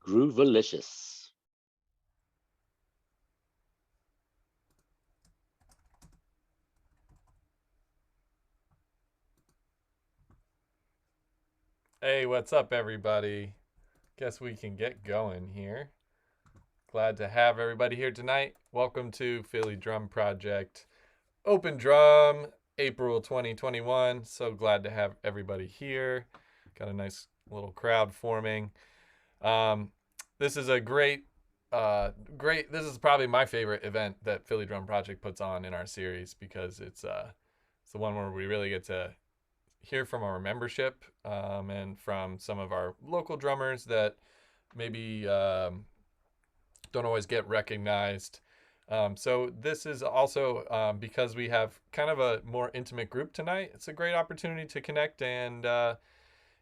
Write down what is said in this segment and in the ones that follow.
Groovalicious. Hey, what's up, everybody? Guess we can get going here. Glad to have everybody here tonight. Welcome to Philly Drum Project Open Drum, April 2021. So glad to have everybody here. Got a nice little crowd forming. Um, this is a great. This is probably my favorite event that Philly Drum Project puts on in our series because it's the one where we really get to hear from our membership and from some of our local drummers that maybe don't always get recognized. So this is also because we have kind of a more intimate group tonight. It's a great opportunity to connect and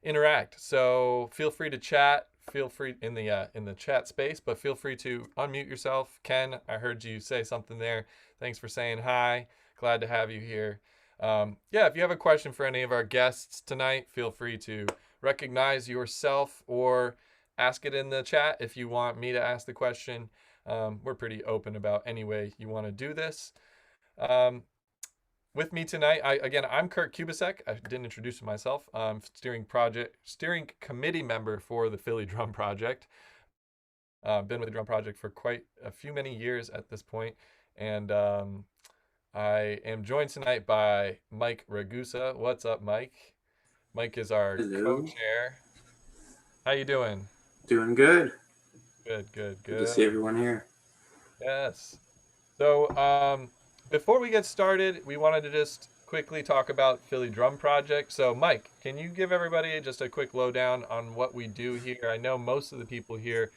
interact. So feel free to chat. Feel free in the chat space, but feel free to unmute yourself. Ken, I heard you say something there. Thanks for saying hi. Glad to have you here. Yeah, if you have a question for any of our guests tonight, feel free to recognize yourself or ask it in the chat if you want me to ask the question. We're pretty open about any way you want to do this. With me tonight, I'm Kurt Kubasek. I didn't introduce myself. I'm steering committee member for the Philly Drum Project. Been with the Drum Project for quite a few many years at this point, and I am joined tonight by Mike Ragusa. What's up, Mike? Mike is our Hello. co-chair. How you doing? Doing good. Good, good, Good to see good. everyone here. Yes. So, before we get started, we wanted to just quickly talk about Philly Drum Project. So, Mike, can you give everybody just a quick lowdown on what we do here? I know most of the people here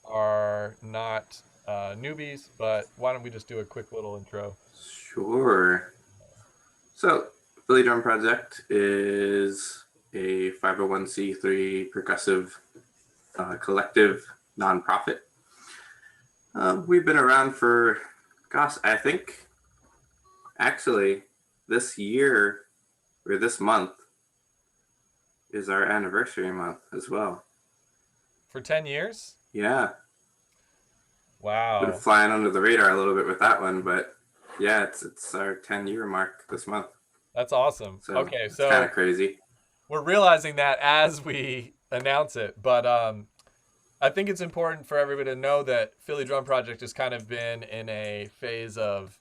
are not newbies, but why don't we just do a quick little intro? Sure. So, Philly Drum Project is a 501c3 percussive collective nonprofit. We've been around for, gosh, I think actually this year or this month is our anniversary month as well. For 10 years? Yeah, been Wow. flying under the radar a little bit with that one, but yeah, it's our 10-year mark this month. That's awesome. So Okay, it's kind so of crazy. we're realizing that as we announce it, but I think it's important for everybody to know that Philly Drum Project has kind of been in a phase of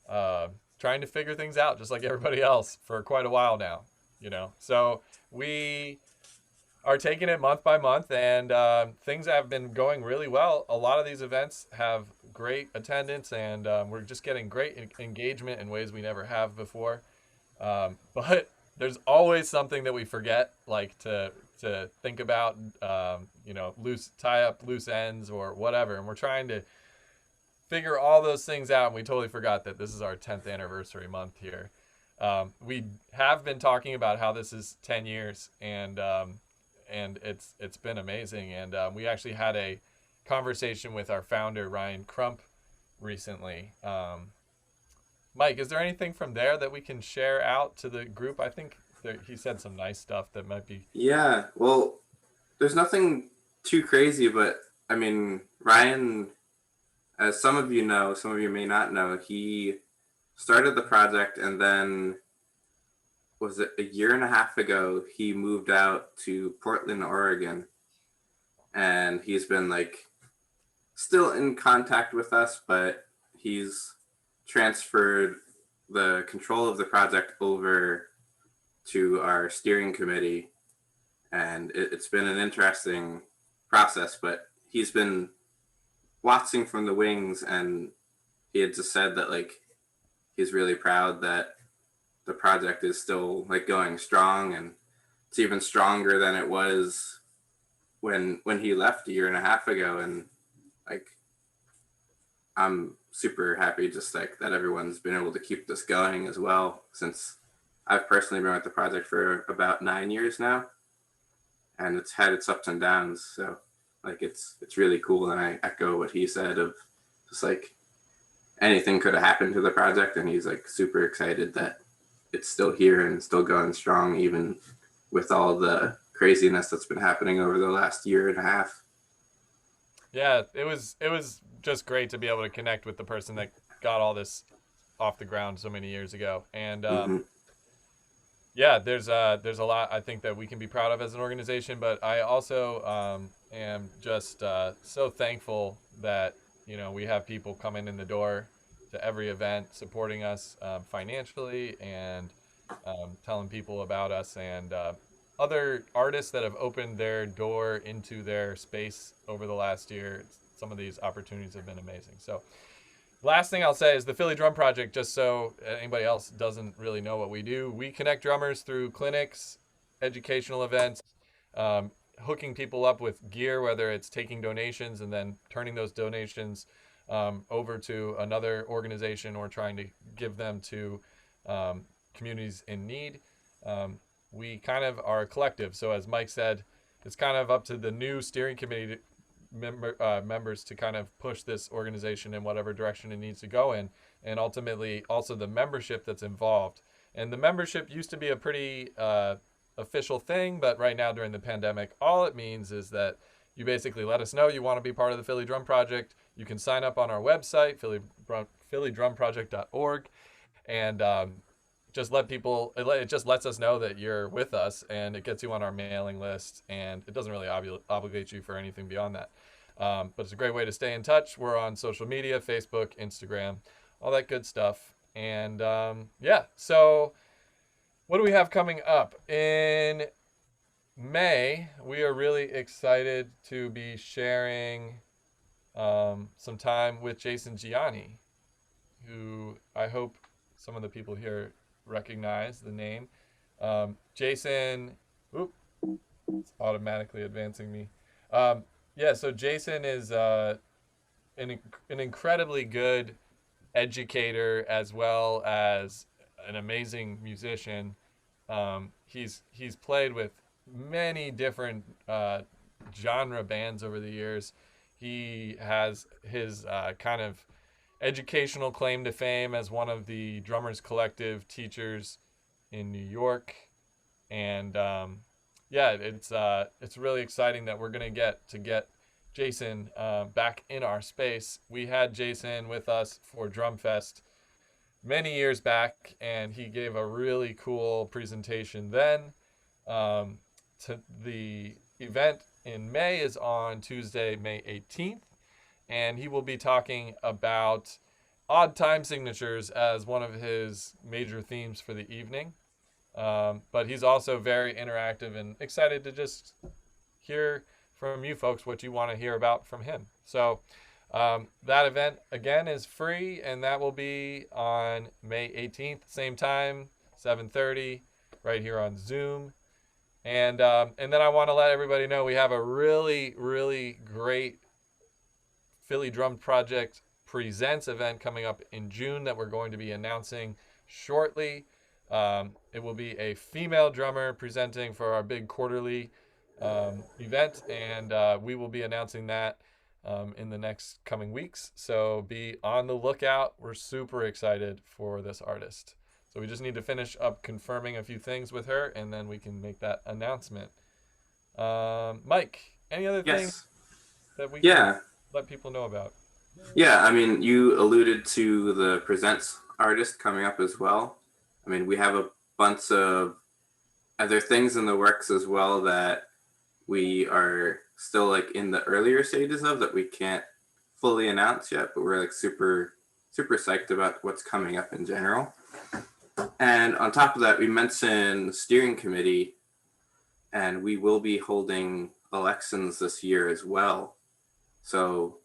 uh, trying to figure things out, just like everybody else, for quite a while now. So we are taking it month by month, and things have been going really well. A lot of these events have great attendance, and we're just getting great engagement in ways we never have before. But there's always something that we forget, like to think about, tie up loose ends or whatever. And we're trying to figure all those things out. And we totally forgot that this is our 10th anniversary month here. We have been talking about how this is 10 years, and it's been amazing. And we actually had a conversation with our founder Ryan Crump recently. Mike, is there anything from there that we can share out to the group? I think he said some nice stuff that might be. Yeah, well, there's nothing too crazy, but I mean, Ryan, as some of you know, some of you may not know, he started the project and then was it a year and a half ago, he moved out to Portland, Oregon. And he's been like still in contact with us, but he's transferred the control of the project over to our steering committee, and it's been an interesting process. But he's been watching from the wings, and he had just said that like he's really proud that the project is still like going strong, and it's even stronger than it was when he left a year and a half ago. And like I'm super happy just like that everyone's been able to keep this going as well, since I've personally been with the project for about 9 years now, and it's had its ups and downs. So like it's really cool, and I echo what he said of just like anything could have happened to the project, and he's like super excited that it's still here and still going strong, even with all the craziness that's been happening over the last year and a half. Yeah, it was just great to be able to connect with the person that got all this off the ground so many years ago. And Hmm. yeah, there's a lot I think that we can be proud of as an organization, but I also am just so thankful that we have people coming in the door to every event, supporting us financially and telling people about us and other artists that have opened their door into their space over the last year. Some of these opportunities have been amazing. So last thing I'll say is the Philly Drum Project, just so anybody else doesn't really know what we do. We connect drummers through clinics, educational events, um, hooking people up with gear, whether it's taking donations and then turning those donations over to another organization or trying to give them to communities in need. Um, we kind of are a collective. So, as Mike said, it's kind of up to the new steering committee members to kind of push this organization in whatever direction it needs to go in, and ultimately also the membership that's involved. And the membership used to be a pretty official thing, but right now during the pandemic, all it means is that you basically let us know you want to be part of the Philly Drum Project. You can sign up on our website, phillydrumproject.org, and just let people. It just lets us know that you're with us, and it gets you on our mailing list, and it doesn't really obligate you for anything beyond that. But it's a great way to stay in touch. We're on social media: Facebook, Instagram, all that good stuff. And yeah, so what do we have coming up in May? We are really excited to be sharing some time with Jason Gianni, who I hope some of the people here recognize the name. Jason, oop, it's automatically advancing me. Yeah, so Jason is an incredibly good educator as well as an amazing musician. He's played with many different genre bands over the years. He has his kind of educational claim to fame as one of the Drummers Collective teachers in New York, and yeah, it's really exciting that we're gonna get Jason back in our space. We had Jason with us for Drumfest many years back, and he gave a really cool presentation then. To the event in May is on Tuesday, May 18th, and he will be talking about odd time signatures as one of his major themes for the evening. But he's also very interactive and excited to just hear from you folks what you want to hear about from him. So that event again is free, and that will be on May 18th, same time, 7:30, right here on Zoom. And then I want to let everybody know we have a really great Philly Drum Project Presents event coming up in June that we're going to be announcing shortly. It will be a female drummer presenting for our big quarterly event, and we will be announcing that in the next coming weeks. So be on the lookout. We're super excited for this artist. So we just need to finish up confirming a few things with her, and then we can make that announcement. Mike, any other things Yes. that we can Yeah. let people know about? Yeah. I mean, you alluded to the presents artist coming up as well. I mean, we have a bunch of other things in the works as well that we are still like in the earlier stages of that we can't fully announce yet, but we're like super psyched about what's coming up in general. And on top of that, we mentioned the steering committee, and we will be holding elections this year as well. So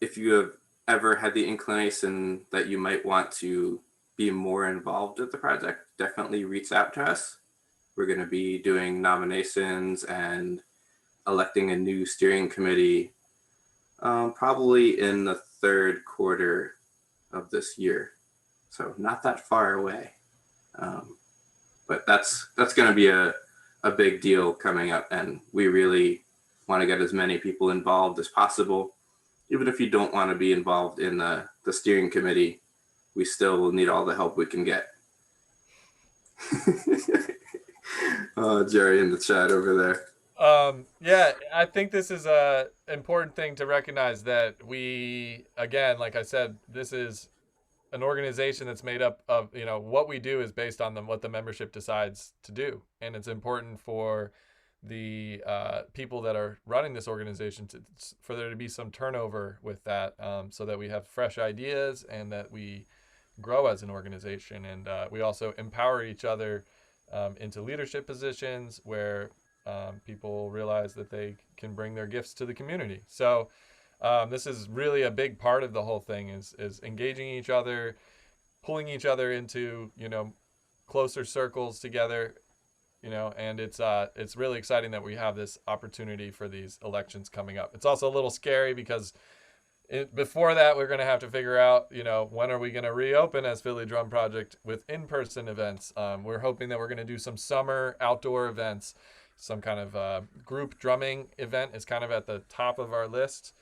if you have ever had the inclination that you might want to be more involved with the project, definitely reach out to us. We're going to be doing nominations and electing a new steering committee probably in the third quarter of this year. So not that far away. But that's going to be a big deal coming up, and we really want to get as many people involved as possible. Even if you don't want to be involved in the steering committee, we still will need all the help we can get. Oh, Jerry in the chat over there. Yeah, I think this is a important thing to recognize that we, again, like I said, this is an organization that's made up of, what we do is based on what the membership decides to do, and it's important for the people that are running this organization for there to be some turnover with that, so that we have fresh ideas and that we grow as an organization, and we also empower each other into leadership positions where people realize that they can bring their gifts to the community. So this is really a big part of the whole thing is engaging each other, pulling each other into closer circles together, and it's really exciting that we have this opportunity for these elections coming up. It's also a little scary because before that we're going to have to figure out when are we going to reopen as Philly Drum Project with in-person events. We're hoping that we're going to do some summer outdoor events. Some kind of group drumming event is kind of at the top of our list.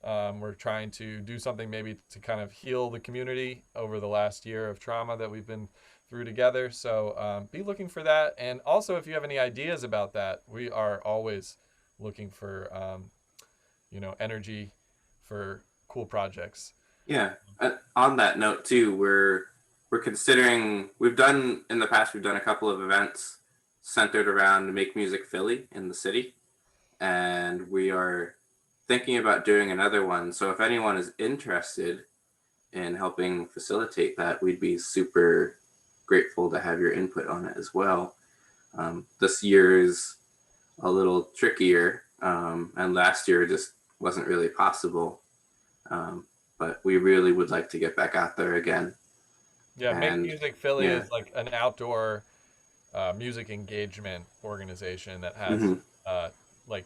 We're trying to do something maybe to kind of heal the community over the last year of trauma that we've been through together. So be looking for that. And also, if you have any ideas about that, we are always looking for energy for cool projects. Yeah. On that note too, we're considering, we've done in the past, we've done a couple of events centered around Make Music Philly in the city, and we are thinking about doing another one. So if anyone is interested in helping facilitate that, we'd be super grateful to have your input on it as well. This year is a little trickier, and last year just wasn't really possible. But we really would like to get back out there again. Yeah, Make And Music Philly yeah, is like an outdoor music engagement organization that has hmm like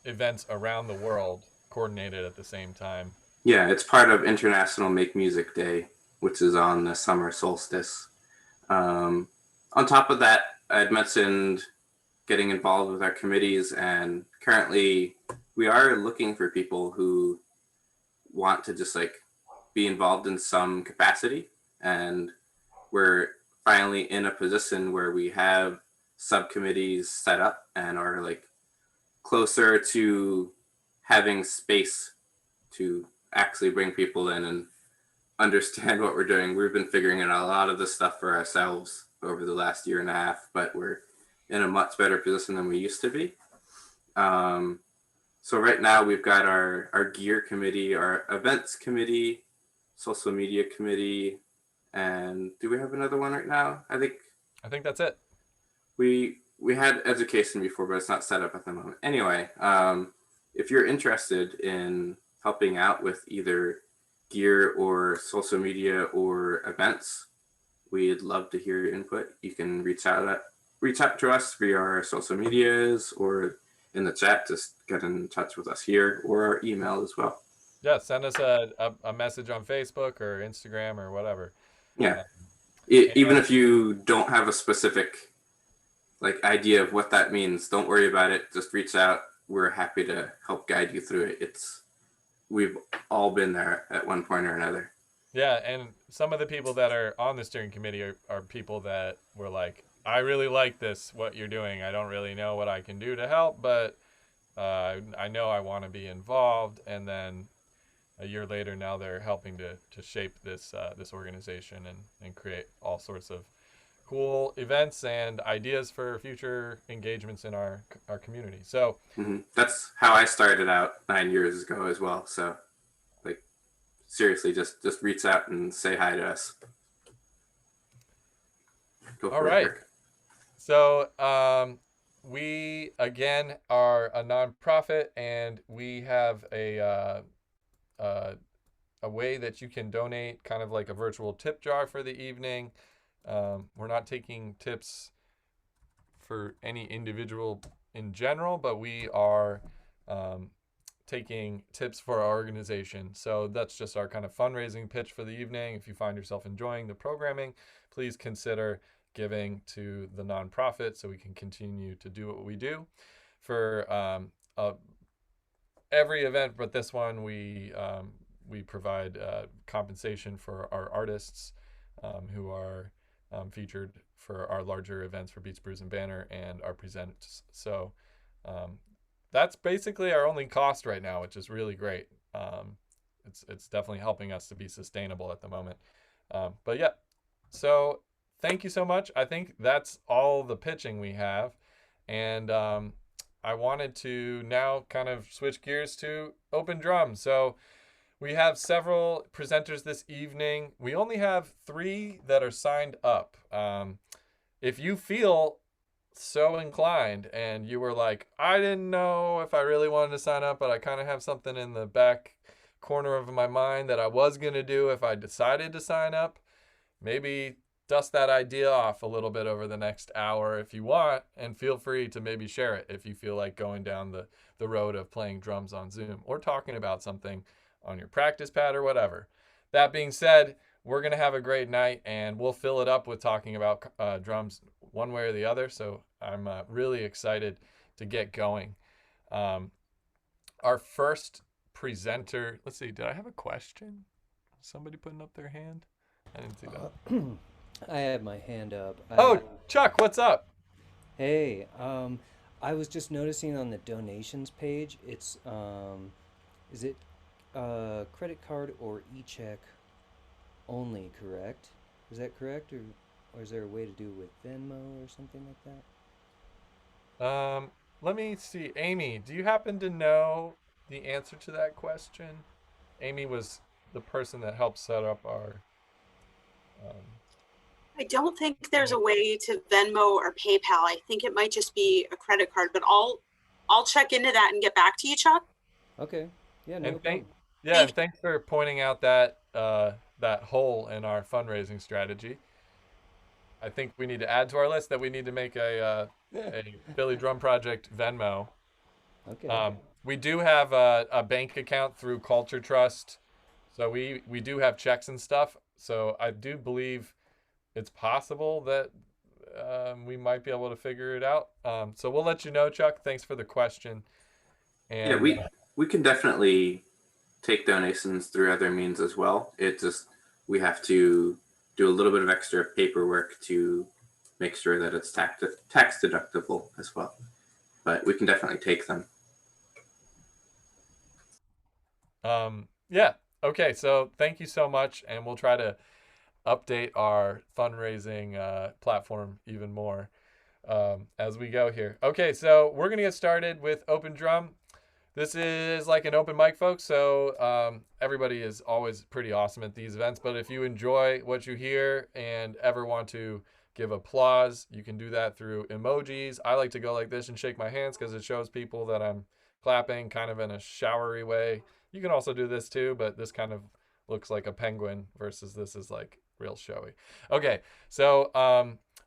events around the world coordinated at the same time. yeah, it's part of International Make Music Day, which is on the summer solstice. Um, on top of that, I'd mentioned getting involved with our committees, and currently we are looking for people who want to just like be involved in some capacity. And we're finally in a position where we have subcommittees set up and are like closer to having space to actually bring people in and understand what we're doing. We've been figuring out a lot of this stuff for ourselves over the last year and a half, but we're in a much better position than we used to be. Um, so right now we've got our gear committee, our events committee, social media committee, and do we have another one right now? I think that's it. We had education before, but it's not set up at the moment. Anyway, if you're interested in helping out with either gear or social media or events, we'd love to hear your input. You can reach out to us via our social medias or in the chat. Just get in touch with us here or our email as well. Yeah, send us a message on Facebook or Instagram or whatever. Yeah, Uh, even and if you don't have a specific like idea of what that means, don't worry about it. Just reach out. We're happy to help guide you through it. We've all been there at one point or another. yeah, and some of the people that are on the steering committee are people that were like, I really like this, what you're doing. I don't really know what I can do to help, but I know I want to be involved. And then a year later, now they're helping to shape this organization and create all sorts of cool events and ideas for future engagements in our community. So That's how I started out 9 years ago as well. So, like, seriously, just reach out and say hi to us. Go all for it, right. Kirk. So we again are a nonprofit, and we have a way that you can donate, kind of like a virtual tip jar for the evening. We're not taking tips for any individual in general, but we are taking tips for our organization. So that's just our kind of fundraising pitch for the evening. If you find yourself enjoying the programming, please consider giving to the nonprofit so we can continue to do what we do. For every event, but this one, we provide compensation for our artists who are featured for our larger events for Beats, Brews, and Banter and our presenters. So That's basically our only cost right now, which is really great. It's definitely helping us to be sustainable at the moment. But yeah, so thank you so much. I think that's all the pitching we have, and I wanted to now kind of switch gears to open drum. So we have several presenters this evening. We only have 3 that are signed up. If you feel so inclined and you were like, I didn't know if I really wanted to sign up, but I kind of have something in the back corner of my mind that I was going to do if I decided to sign up, maybe dust that idea off a little bit over the next hour if you want, and feel free to maybe share it if you feel like going down the road of playing drums on Zoom or talking about something on your practice pad or whatever. That being said, we're going to have a great night, and we'll fill it up with talking about drums one way or the other. So I'm really excited to get going. Our first presenter, let's see, did I have a question? Somebody putting up their hand? I didn't see that. I had my hand up. Oh, Chuck, what's up? Hey, I was just noticing on the donations page, it's, is it credit card or e-check only, correct? Is that correct, or is there a way to do it with Venmo or something like that? Let me see. Amy, do you happen to know the answer to that question? Amy was the person that helped set up our. Um, I don't think there's a way to Venmo or PayPal. I think it might just be a credit card, but I'll check into that and get back to you, Chuck. Okay, yeah, no and problem. and thanks for pointing out that that hole in our fundraising strategy. I think we need to add to our list that we need to make a Philly Drum Project Venmo. Okay. We do have a bank account through Culture Trust, so we do have checks and stuff. So I do believe it's possible that we might be able to figure it out. So we'll let you know, Chuck. Thanks for the question. And Yeah, we can definitely take donations through other means as well. It just, we have to do a little bit of extra paperwork to make sure that it's tax deductible as well. But we can definitely take them. yeah. Okay. So thank you so much, and we'll try to update our fundraising platform even more as we go here. Okay, so we're gonna get started with open drum. This is like an open mic, folks. So everybody is always pretty awesome at these events. But if you enjoy what you hear and ever want to give applause, you can do that through emojis. I like to go like this and shake my hands because it shows people that I'm clapping kind of in a showery way. You can also do this too, but this kind of looks like a penguin versus this is like real showy. Okay, so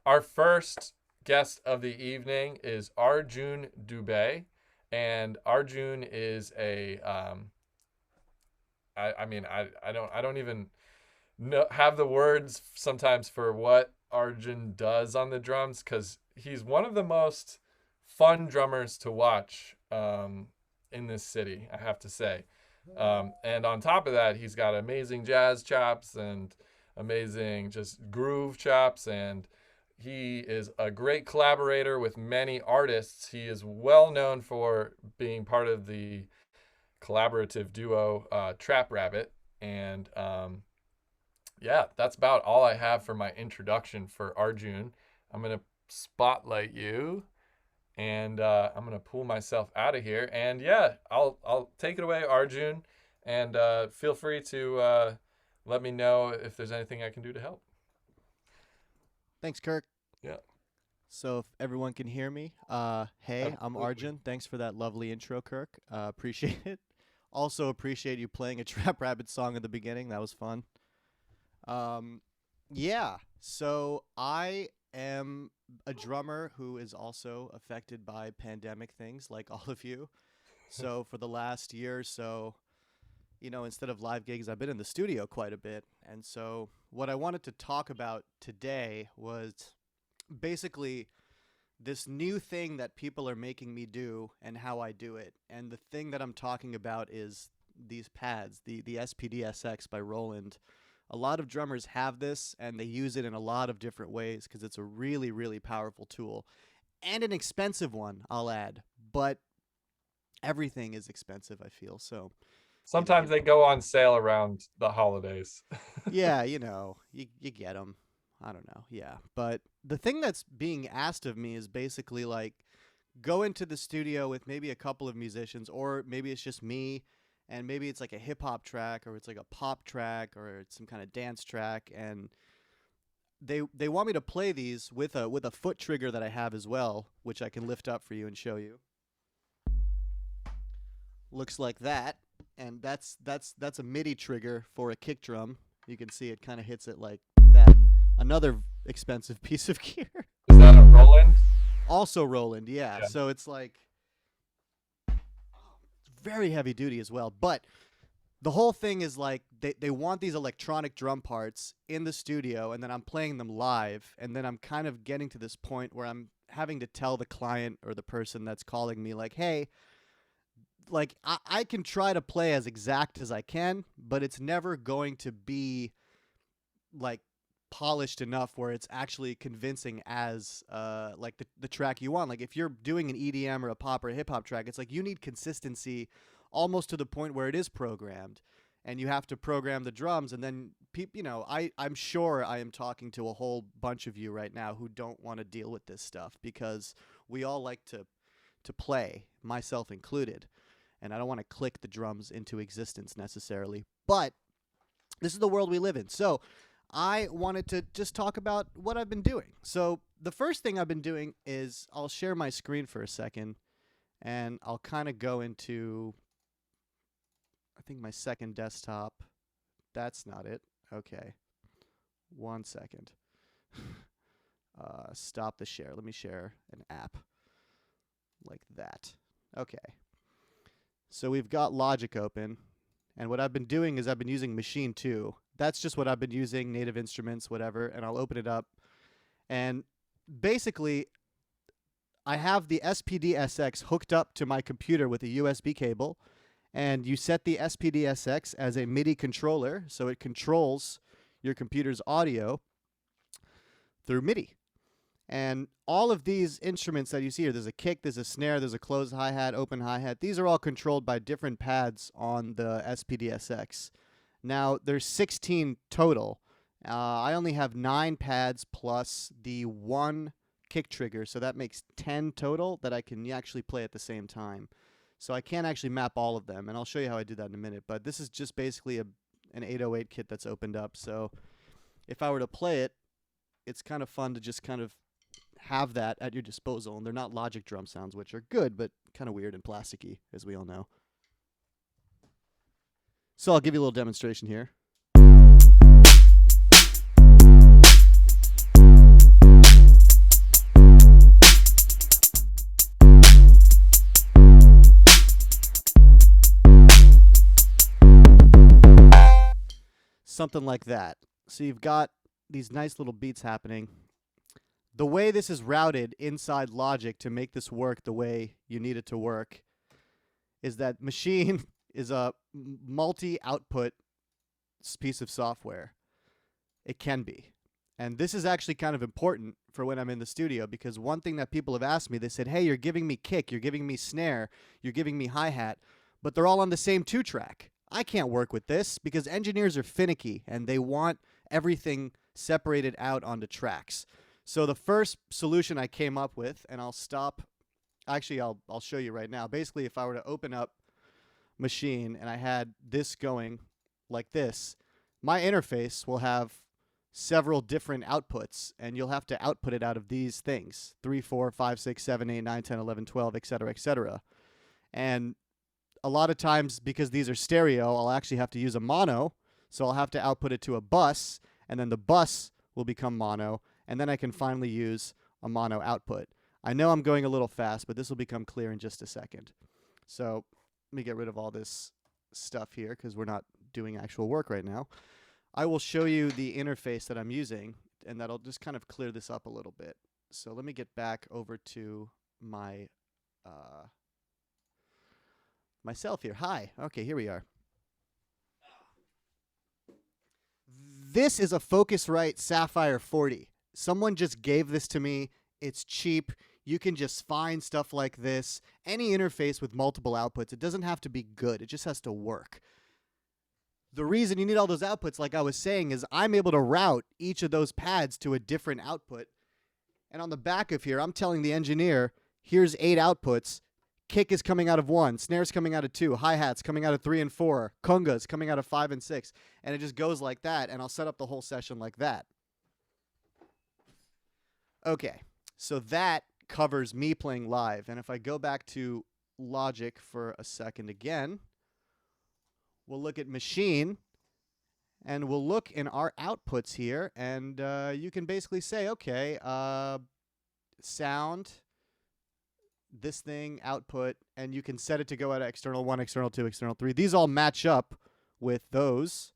our first guest of the evening is Arjun Dube. And Arjun is a I don't even have the words sometimes for what Arjun does on the drums, because he's one of the most fun drummers to watch in this city, I have to say. And on top of that, he's got amazing jazz chops and amazing just groove chops, and he is a great collaborator with many artists. He is well known for being part of the collaborative duo Trap Rabbit. And yeah, that's about all I have for my introduction for Arjun. I'm going to spotlight you, and I'm going to pull myself out of here. And yeah, I'll take it away, Arjun, and feel free to let me know if there's anything I can do to help. Thanks, Kirk. Yeah. So if everyone can hear me, hey, I'm Arjun. Thanks for that lovely intro, Kirk. Appreciate it. Also appreciate you playing a Trap Rabbit song at the beginning. That was fun. Yeah, so I am a drummer who is also affected by pandemic things like all of you. So for the last year or so, you know, instead of live gigs, I've been in the studio quite a bit. And so what I wanted to talk about today was basically this new thing that people are making me do and how I do it. And the thing that I'm talking about is these pads, the SPD-SX by Roland. A lot of drummers have this, and they use it in a lot of different ways because it's a really, really powerful tool. And an expensive one, I'll add. but everything is expensive, I feel. So Sometimes they go on sale around the holidays. yeah, you get them. I don't know. Yeah. But the thing that's being asked of me is basically like go into the studio with maybe a couple of musicians, or maybe it's just me, and maybe it's like a hip hop track, or it's like a pop track, or it's some kind of dance track, and they want me to play these with a foot trigger that I have as well, which I can lift up for you and show you. Looks like that. And that's a MIDI trigger for a kick drum. You can see it kind of hits it like that. Another expensive piece of gear. Is that a Roland? Also Roland, yeah. So it's like very heavy duty as well. But the whole thing is like they want these electronic drum parts in the studio, and then I'm playing them live, and then I'm kind of getting to this point where I'm having to tell the client or the person that's calling me like, hey, like I can try to play as exact as I can, but it's never going to be like polished enough where it's actually convincing as like the track you want. Like if you're doing an EDM or a pop or a hip hop track, it's like you need consistency almost to the point where it is programmed, and you have to program the drums. And then I'm sure I am talking to a whole bunch of you right now who don't want to deal with this stuff, because we all like to play, myself included. And I don't want to click the drums into existence necessarily. But this is the world we live in. So I wanted to just talk about what I've been doing. So the first thing I've been doing is I'll share my screen for a second, and I'll kind of go into, I think, my second desktop. That's not it. Okay. 1 second. Stop the share. Let me share an app like that. Okay. So we've got Logic open, and what I've been doing is I've been using Machine 2. That's just what I've been using, Native Instruments, whatever, and I'll open it up. And basically, I have the SPD-SX hooked up to my computer with a USB cable, and you set the SPD-SX as a MIDI controller, so it controls your computer's audio through MIDI. And all of these instruments that you see here, there's a kick, there's a snare, there's a closed hi-hat, open hi-hat. These are all controlled by different pads on the SPD-SX. Now, there's 16 total. I only have 9 pads plus the 1 kick trigger, so that makes 10 total that I can actually play at the same time. So I can't actually map all of them, and I'll show you how I do that in a minute. But this is just basically an 808 kit that's opened up. So if I were to play it, it's kind of fun to just kind of have that at your disposal. And they're not Logic drum sounds, which are good, but kind of weird and plasticky, as we all know. So I'll give you a little demonstration here. Something like that. So you've got these nice little beats happening. The way this is routed inside Logic to make this work the way you need it to work is that Machine is a multi-output piece of software. It can be. And this is actually kind of important for when I'm in the studio, because one thing that people have asked me, they said, hey, you're giving me kick, you're giving me snare, you're giving me hi-hat, but they're all on the same 2-track. I can't work with this because engineers are finicky and they want everything separated out onto tracks. So the first solution I came up with, and I'll stop, actually I'll show you right now. Basically, if I were to open up Machine and I had this going like this, my interface will have several different outputs, and you'll have to output it out of these things: 3, 4, 5, 6, 7, 8, 9, 10, 11, 12, etc., etc. And a lot of times, because these are stereo, I'll actually have to use a mono, so I'll have to output it to a bus, and then the bus will become mono, and then I can finally use a mono output. I know I'm going a little fast, but this will become clear in just a second. So let me get rid of all this stuff here because we're not doing actual work right now. I will show you the interface that I'm using, and that'll just kind of clear this up a little bit. So let me get back over to my myself here. Hi. Okay, here we are. This is a Focusrite Sapphire 40. Someone just gave this to me. It's cheap. You can just find stuff like this. Any interface with multiple outputs, it doesn't have to be good. It just has to work. The reason you need all those outputs, like I was saying, is I'm able to route each of those pads to a different output. And on the back of here, I'm telling the engineer, here's 8 outputs. Kick is coming out of 1, snare's coming out of 2, hi-hats coming out of 3 and 4, congas coming out of 5 and 6. And it just goes like that, and I'll set up the whole session like that. Okay, so that covers me playing live. And if I go back to Logic for a second again, we'll look at machine, and we'll look in our outputs here, and you can basically say, okay, sound, this thing, output, and you can set it to go out of external 1, external 2, external 3. These all match up with those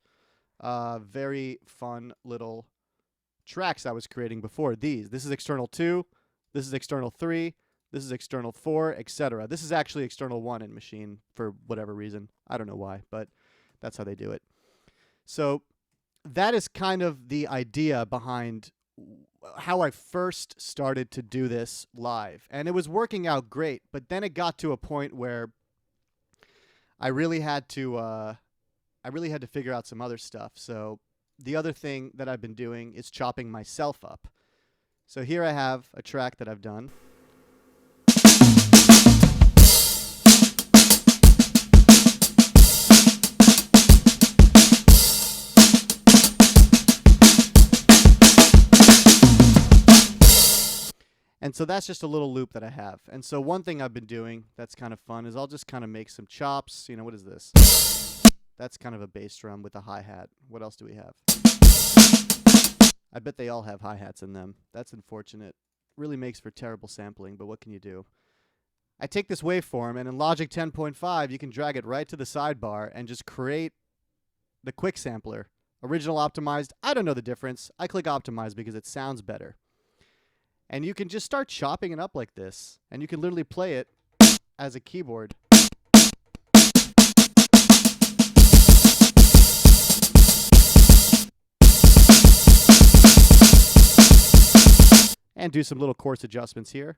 very fun little tracks I was creating before these. This is external 2, this is external 3, this is external 4, etc. This is actually external 1 in machine for whatever reason. I don't know why, but that's how they do it. So that is kind of the idea behind how I first started to do this live. And it was working out great, but then it got to a point where I really had to figure out some other stuff. So the other thing that I've been doing is chopping myself up. So here I have a track that I've done. And so that's just a little loop that I have. And so one thing I've been doing that's kind of fun is I'll just kind of make some chops. You know, what is this? That's kind of a bass drum with a hi-hat. What else do we have? I bet they all have hi-hats in them. That's unfortunate. Really makes for terrible sampling, but what can you do? I take this waveform, and in Logic 10.5, you can drag it right to the sidebar and just create the quick sampler. Original optimized, I don't know the difference. I click optimize because it sounds better. And you can just start chopping it up like this. And you can literally play it as a keyboard. And do some little coarse adjustments here.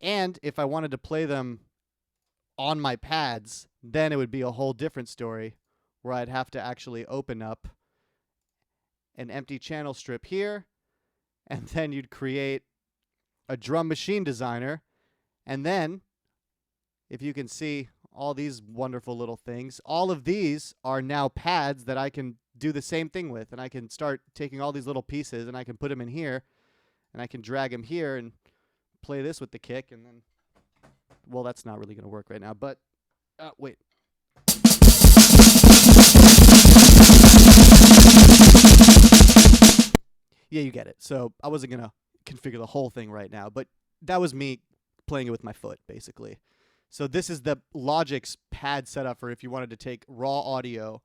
And if I wanted to play them on my pads, then it would be a whole different story where I'd have to actually open up an empty channel strip here, and then you'd create a drum machine designer, and then, if you can see all these wonderful little things, all of these are now pads that I can do the same thing with, and I can start taking all these little pieces, and I can put them in here, and I can drag them here and play this with the kick, and then, well, that's not really going to work right now, but, wait. Yeah, you get it. So I wasn't going to configure the whole thing right now, but that was me playing it with my foot, basically. So this is the Logic's pad setup for if you wanted to take raw audio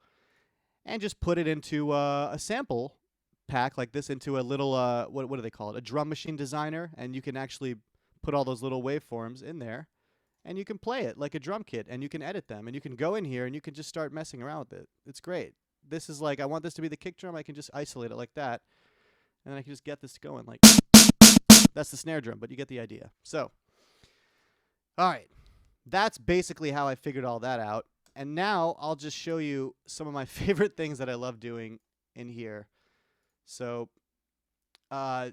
and just put it into a sample pack like this, into a little, what do they call it? A drum machine designer, and you can actually put all those little waveforms in there, and you can play it like a drum kit, and you can edit them, and you can go in here, and you can just start messing around with it. It's great. This is like, I want this to be the kick drum, I can just isolate it like that, and then I can just get this going like, that's the snare drum, but you get the idea. So, all right. That's basically how I figured all that out. And now I'll just show you some of my favorite things that I love doing in here. So, how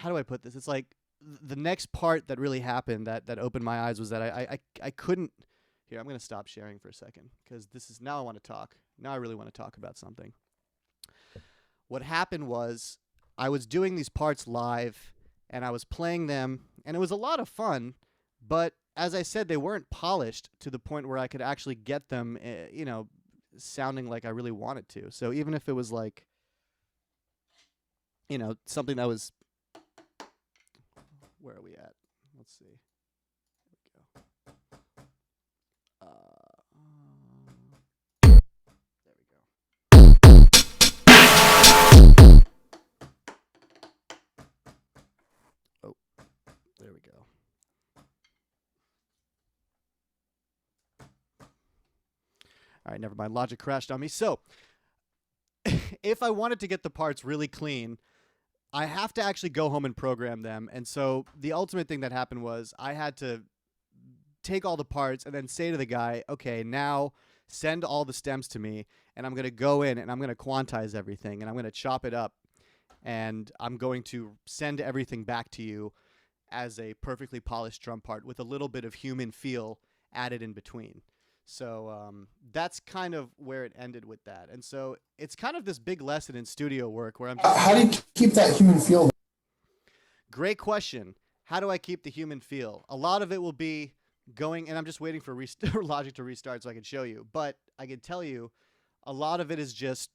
do I put this? It's like the next part that really happened that opened my eyes was that I couldn't. Here, I'm going to stop sharing for a second because this is, now I want to talk. Now I really want to talk about something. What happened was I was doing these parts live and I was playing them, and it was a lot of fun, but as I said, they weren't polished to the point where I could actually get them, you know, sounding like I really wanted to. So even if it was like, you know, something that was, where are we at? Let's see. There we go. There we go. Oh, there we go. All right, never mind. Logic crashed on me. So if I wanted to get the parts really clean, I have to actually go home and program them. And so the ultimate thing that happened was I had to take all the parts and then say to the guy, okay, now send all the stems to me, and I'm going to go in and I'm going to quantize everything, and I'm going to chop it up, and I'm going to send everything back to you as a perfectly polished drum part with a little bit of human feel added in between. So that's kind of where it ended with that. And so it's kind of this big lesson in studio work where I'm just... How do you keep that human feel? Great question. How do I keep the human feel? A lot of it will be going, and I'm just waiting for Logic to restart so I can show you. But I can tell you a lot of it is just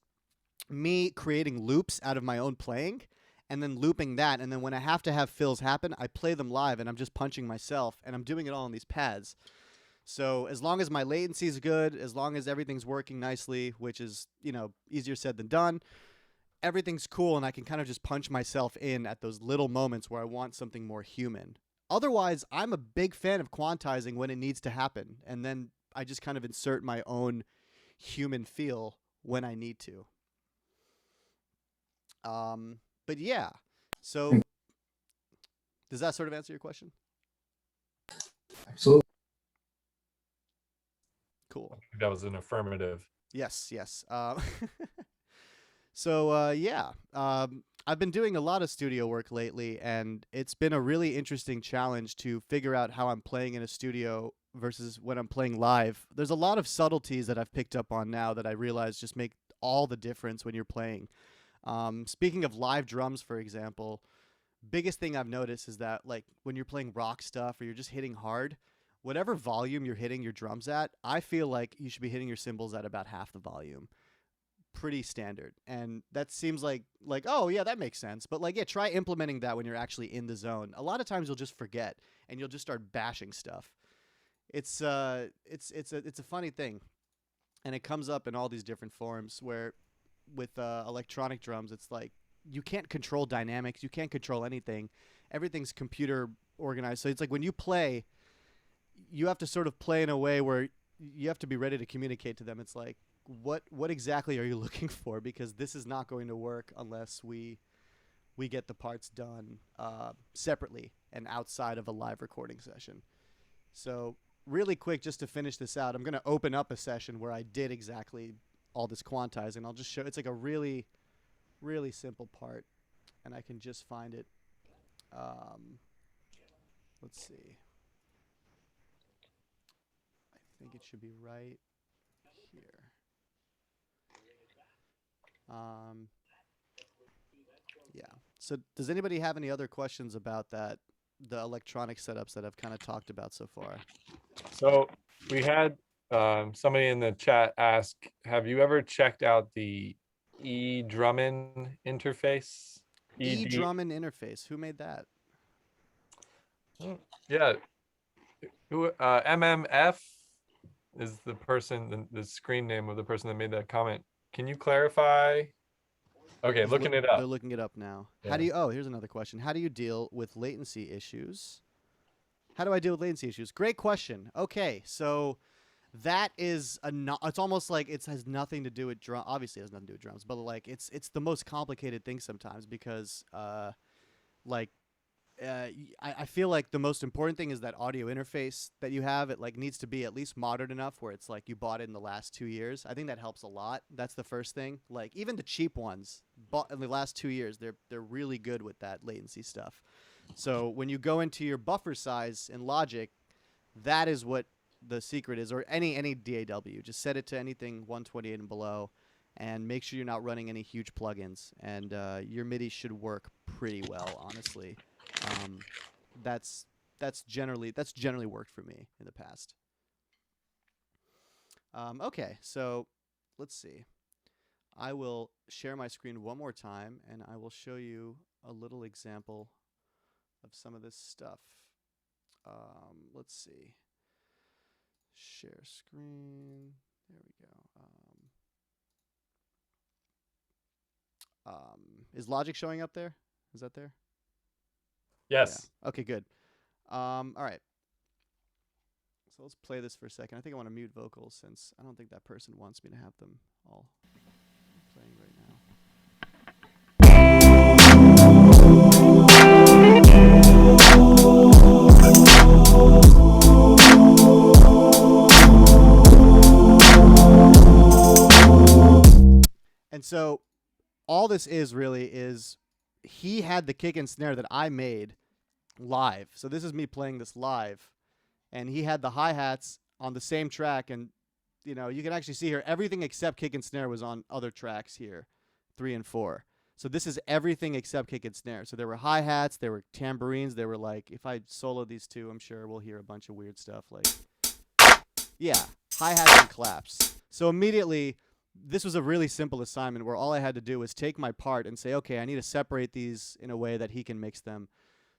me creating loops out of my own playing and then looping that. And then when I have to have fills happen, I play them live and I'm just punching myself, and I'm doing it all on these pads. So as long as my latency is good, as long as everything's working nicely, which is, you know, easier said than done, everything's cool, and I can kind of just punch myself in at those little moments where I want something more human. Otherwise, I'm a big fan of quantizing when it needs to happen, and then I just kind of insert my own human feel when I need to. But yeah, so does that sort of answer your question? Absolutely. Cool. That was an affirmative. Yes, yes. So yeah, I've been doing a lot of studio work lately, and it's been a really interesting challenge to figure out how I'm playing in a studio versus when I'm playing live. There's a lot of subtleties that I've picked up on now that I realize just make all the difference when you're playing. Speaking of live drums, for example, biggest thing I've noticed is that, like, when you're playing rock stuff or you're just hitting hard, whatever volume you're hitting your drums at, I feel like you should be hitting your cymbals at about half the volume. Pretty standard. And that seems like, oh yeah, that makes sense. But like, yeah, try implementing that when you're actually in the zone. A lot of times you'll just forget and you'll just start bashing stuff. It's a funny thing. And it comes up in all these different forms where with electronic drums, it's like you can't control dynamics. You can't control anything. Everything's computer organized. So it's like when you play, you have to sort of play in a way where you have to be ready to communicate to them. It's like, what exactly are you looking for? Because this is not going to work unless we get the parts done separately and outside of a live recording session. So really quick, just to finish this out, I'm going to open up a session where I did exactly all this quantizing. I'll just show, it's like a really, really simple part, and I can just find it. Let's see. I think it should be right here. Yeah. So does anybody have any other questions about that, the electronic setups that I've kind of talked about so far? So we had somebody in the chat ask, have you ever checked out the E-Drummond interface? E-Drummond interface. Who made that? Yeah. Who, MMF is the person, the screen name of the person that made that comment. Can you clarify? Okay, looking it up. They're looking it up now. Yeah. How do you, oh, here's another question. How do you deal with latency issues? How do I deal with latency issues? Great question. Okay, so that is it's almost like it has nothing to do with drum. Obviously, it has nothing to do with drums, but like it's the most complicated thing sometimes because I feel like the most important thing is that audio interface that you have. It like needs to be at least modern enough where it's like you bought it in the last 2 years. I think that helps a lot. That's the first thing. Like even the cheap ones bought in the last 2 years, they're really good with that latency stuff. So when you go into your buffer size in Logic, that is what the secret is, or any DAW. Just set it to anything 128 and below, and make sure you're not running any huge plugins, and your MIDI should work pretty well, honestly. That's generally worked for me in the past. Okay, so let's see. I will share my screen one more time, and I will show you a little example of some of this stuff. Let's see. Share screen. There we go. Is Logic showing up there? Is that there? Yes. Yeah. Okay, good. All right. So let's play this for a second. I think I want to mute vocals since I don't think that person wants me to have them all playing right now. And so all this is really is he had the kick and snare that I made live. So this is me playing this live. And he had the hi-hats on the same track. And, you know, you can actually see here everything except kick and snare was on other tracks here, 3 and 4. So this is everything except kick and snare. So there were hi-hats, there were tambourines. There were like, if I solo these two, I'm sure we'll hear a bunch of weird stuff like, yeah, hi-hats and claps. So immediately, this was a really simple assignment where all I had to do was take my part and say, okay, I need to separate these in a way that he can mix them.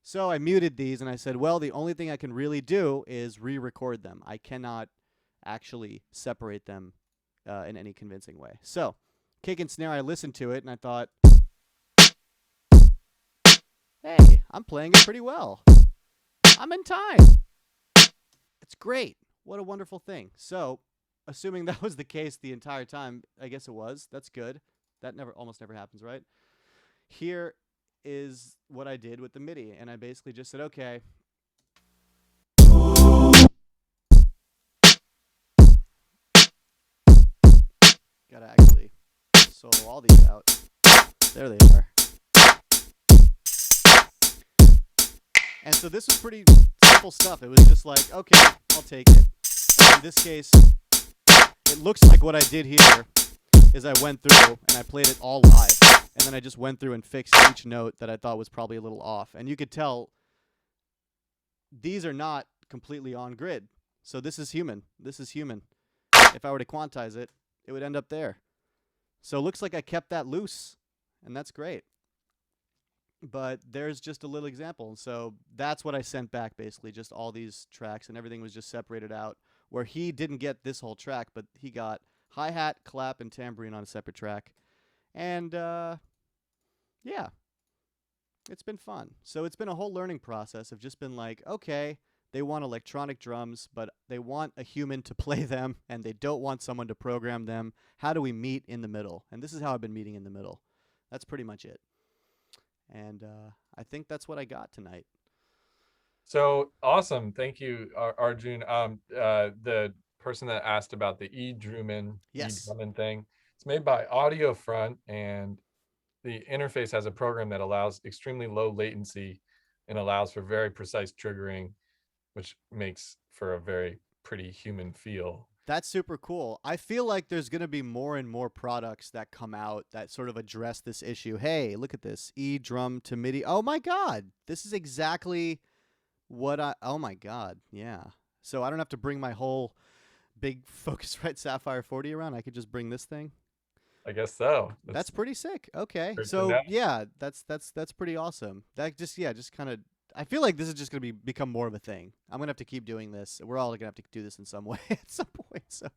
So I muted these and I said, well, the only thing I can really do is re-record them. I cannot actually separate them in any convincing way. So kick and snare, I listened to it and I thought, hey, I'm playing it pretty well. I'm in time. It's great. What a wonderful thing. So assuming that was the case the entire time, I guess it was. That's good. That almost never happens, right? Here is what I did with the MIDI, and I basically just said, okay, gotta actually solo all these out. There they are. And so this was pretty simple stuff. It was just like, okay, I'll take it. And in this case, it looks like what I did here is I went through and I played it all live. And then I just went through and fixed each note that I thought was probably a little off. And you could tell these are not completely on grid. So this is human. This is human. If I were to quantize it, it would end up there. So it looks like I kept that loose, and that's great. But there's just a little example. So that's what I sent back, basically, just all these tracks, and everything was just separated out, where he didn't get this whole track, but he got hi-hat, clap, and tambourine on a separate track. And, yeah, it's been fun. So it's been a whole learning process of just been like, okay, they want electronic drums, but they want a human to play them, and they don't want someone to program them. How do we meet in the middle? And this is how I've been meeting in the middle. That's pretty much it. And I think that's what I got tonight. So awesome. Thank you, Arjun. The person that asked about the E-Drummond thing, it's made by Audiofront, and the interface has a program that allows extremely low latency and allows for very precise triggering, which makes for a very pretty human feel. That's super cool. I feel like there's going to be more and more products that come out that sort of address this issue. Hey, look at this. E-drum to MIDI. Oh my God. This is exactly what oh my God. Yeah. So I don't have to bring my whole big Focusrite Sapphire 40 around. I could just bring this thing. I guess so. That's pretty sick. Okay. Good to So know. yeah, that's pretty awesome. That just kind of, I feel like this is just going to become more of a thing. I'm going to have to keep doing this. We're all going to have to do this in some way at some point. So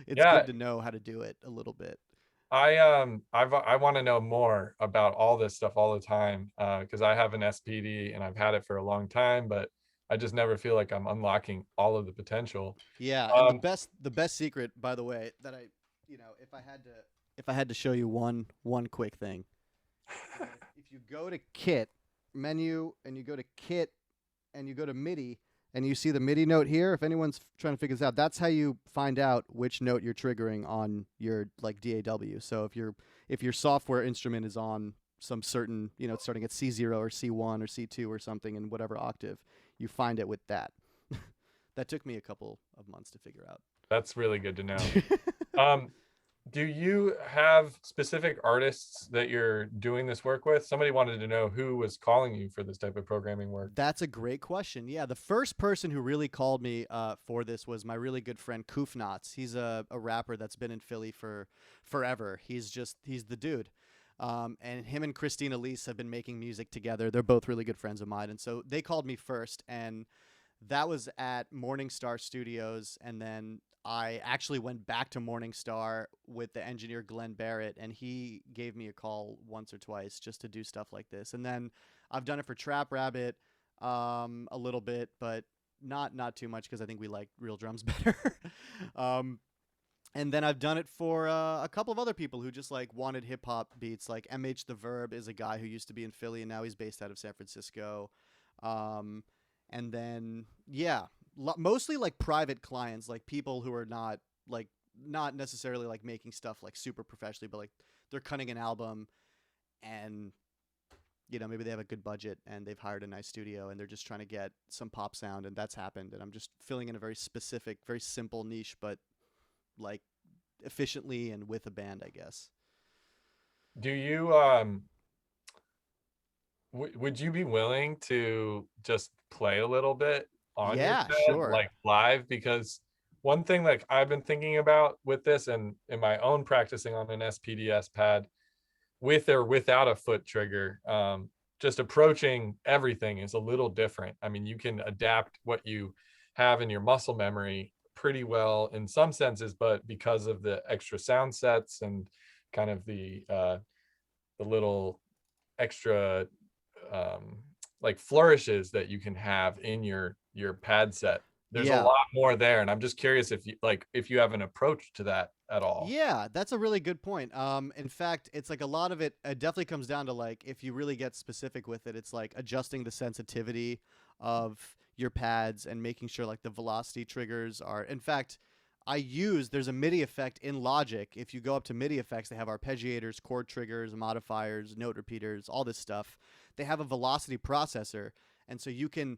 it's good to know how to do it a little bit. I want to know more about all this stuff all the time, because I have an SPD and I've had it for a long time, but I just never feel like I'm unlocking all of the potential. Yeah, and the best secret, by the way, that if I had to show you one quick thing, if you go to Kit menu and you go to Kit and you go to MIDI and you see the MIDI note here, if anyone's trying to figure this out, that's how you find out which note you're triggering on your like DAW. So if your software instrument is on some certain, it's starting at C0 or C1 or C2 or something in whatever octave, you find it with that. That took me a couple of months to figure out. That's really good to know. Do you have specific artists that you're doing this work with? Somebody wanted to know who was calling you for this type of programming work. That's a great question. Yeah, the first person who really called me for this was my really good friend Koofnots. He's a rapper that's been in Philly for forever. He's the dude. And him and Christina Lease have been making music together. They're both really good friends of mine. And so they called me first, and that was at Morningstar Studios. And then I actually went back to Morningstar with the engineer Glenn Barrett, and he gave me a call once or twice just to do stuff like this. And then I've done it for Trap Rabbit a little bit, but not too much because I think we like real drums better. And then I've done it for a couple of other people who just like wanted hip hop beats. Like MH the Verb is a guy who used to be in Philly and now he's based out of San Francisco. And then mostly like private clients, like people who are not necessarily like making stuff like super professionally, but like they're cutting an album and maybe they have a good budget and they've hired a nice studio and they're just trying to get some pop sound, and that's happened. And I'm just filling in a very specific, very simple niche, but like efficiently and with a band, I guess. Do you would you be willing to just play a little bit on your Yeah, pad, sure. like live? Because one thing like I've been thinking about with this and in my own practicing on an SPDS pad with or without a foot trigger, just approaching everything is a little different. I mean, you can adapt what you have in your muscle memory pretty well in some senses, but because of the extra sound sets and kind of the little extra like flourishes that you can have in your pad set, there's a lot more there. And I'm just curious if you have an approach to that at all. Yeah, that's a really good point. In fact, it's like a lot of it definitely comes down to like, if you really get specific with it, it's like adjusting the sensitivity of your pads and making sure like the velocity triggers are, in fact, there's a MIDI effect in Logic. If you go up to MIDI effects, they have arpeggiators, chord triggers, modifiers, note repeaters, all this stuff. They have a velocity processor. And so you can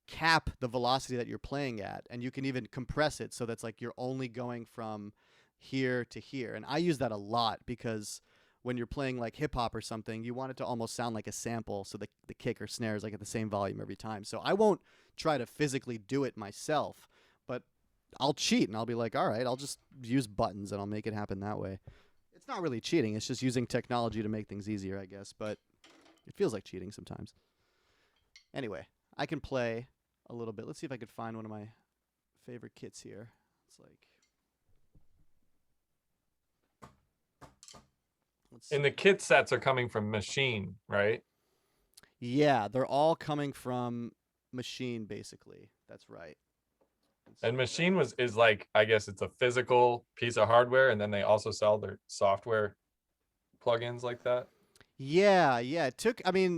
cap the velocity that you're playing at, and you can even compress it. So that's like, you're only going from here to here. And I use that a lot because when you're playing like hip hop or something, you want it to almost sound like a sample. So the kick or snare is like at the same volume every time. So I won't try to physically do it myself, but I'll cheat and I'll be like, all right, I'll just use buttons and I'll make it happen that way. It's not really cheating. It's just using technology to make things easier, I guess, but it feels like cheating sometimes. Anyway, I can play a little bit. Let's see if I could find one of my favorite kits here. It's like, And the kit sets are coming from Machine, right? Yeah, they're all coming from Machine, basically. That's right. And Machine is like, I guess it's a physical piece of hardware, and then they also sell their software plugins like that. Yeah.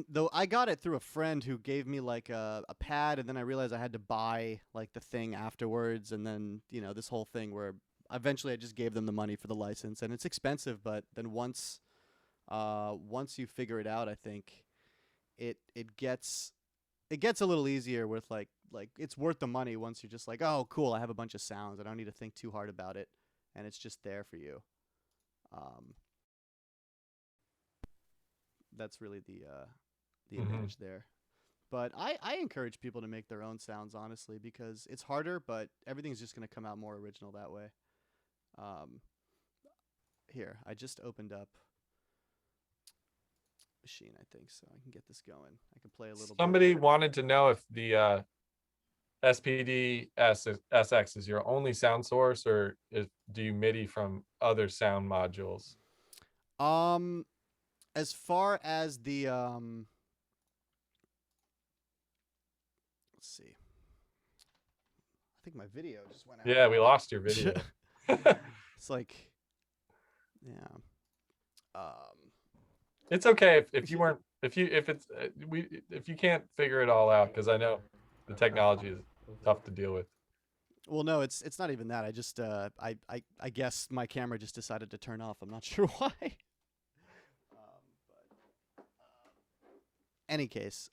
Though I got it through a friend who gave me like a pad, and then I realized I had to buy like the thing afterwards, and then this whole thing where eventually I just gave them the money for the license, and it's expensive, but then once you figure it out, I think it gets a little easier with like it's worth the money once you're just like, oh cool, I have a bunch of sounds, I don't need to think too hard about it, and it's just there for you. That's really the advantage there. But I encourage people to make their own sounds, honestly, because it's harder, but everything's just going to come out more original that way. Here, I just opened up Machine, I think, so I can get this going. I can play a little Somebody bit. wanted to know if the SPD-SX is your only sound source, or do you MIDI from other sound modules? As far as the let's see. I think my video just went out. Yeah, we lost your video. It's like, yeah. It's okay if you can't figure it all out, because I know the technology is tough to deal with. Well, no, it's not even that. I just I guess my camera just decided to turn off. I'm not sure why. Any case,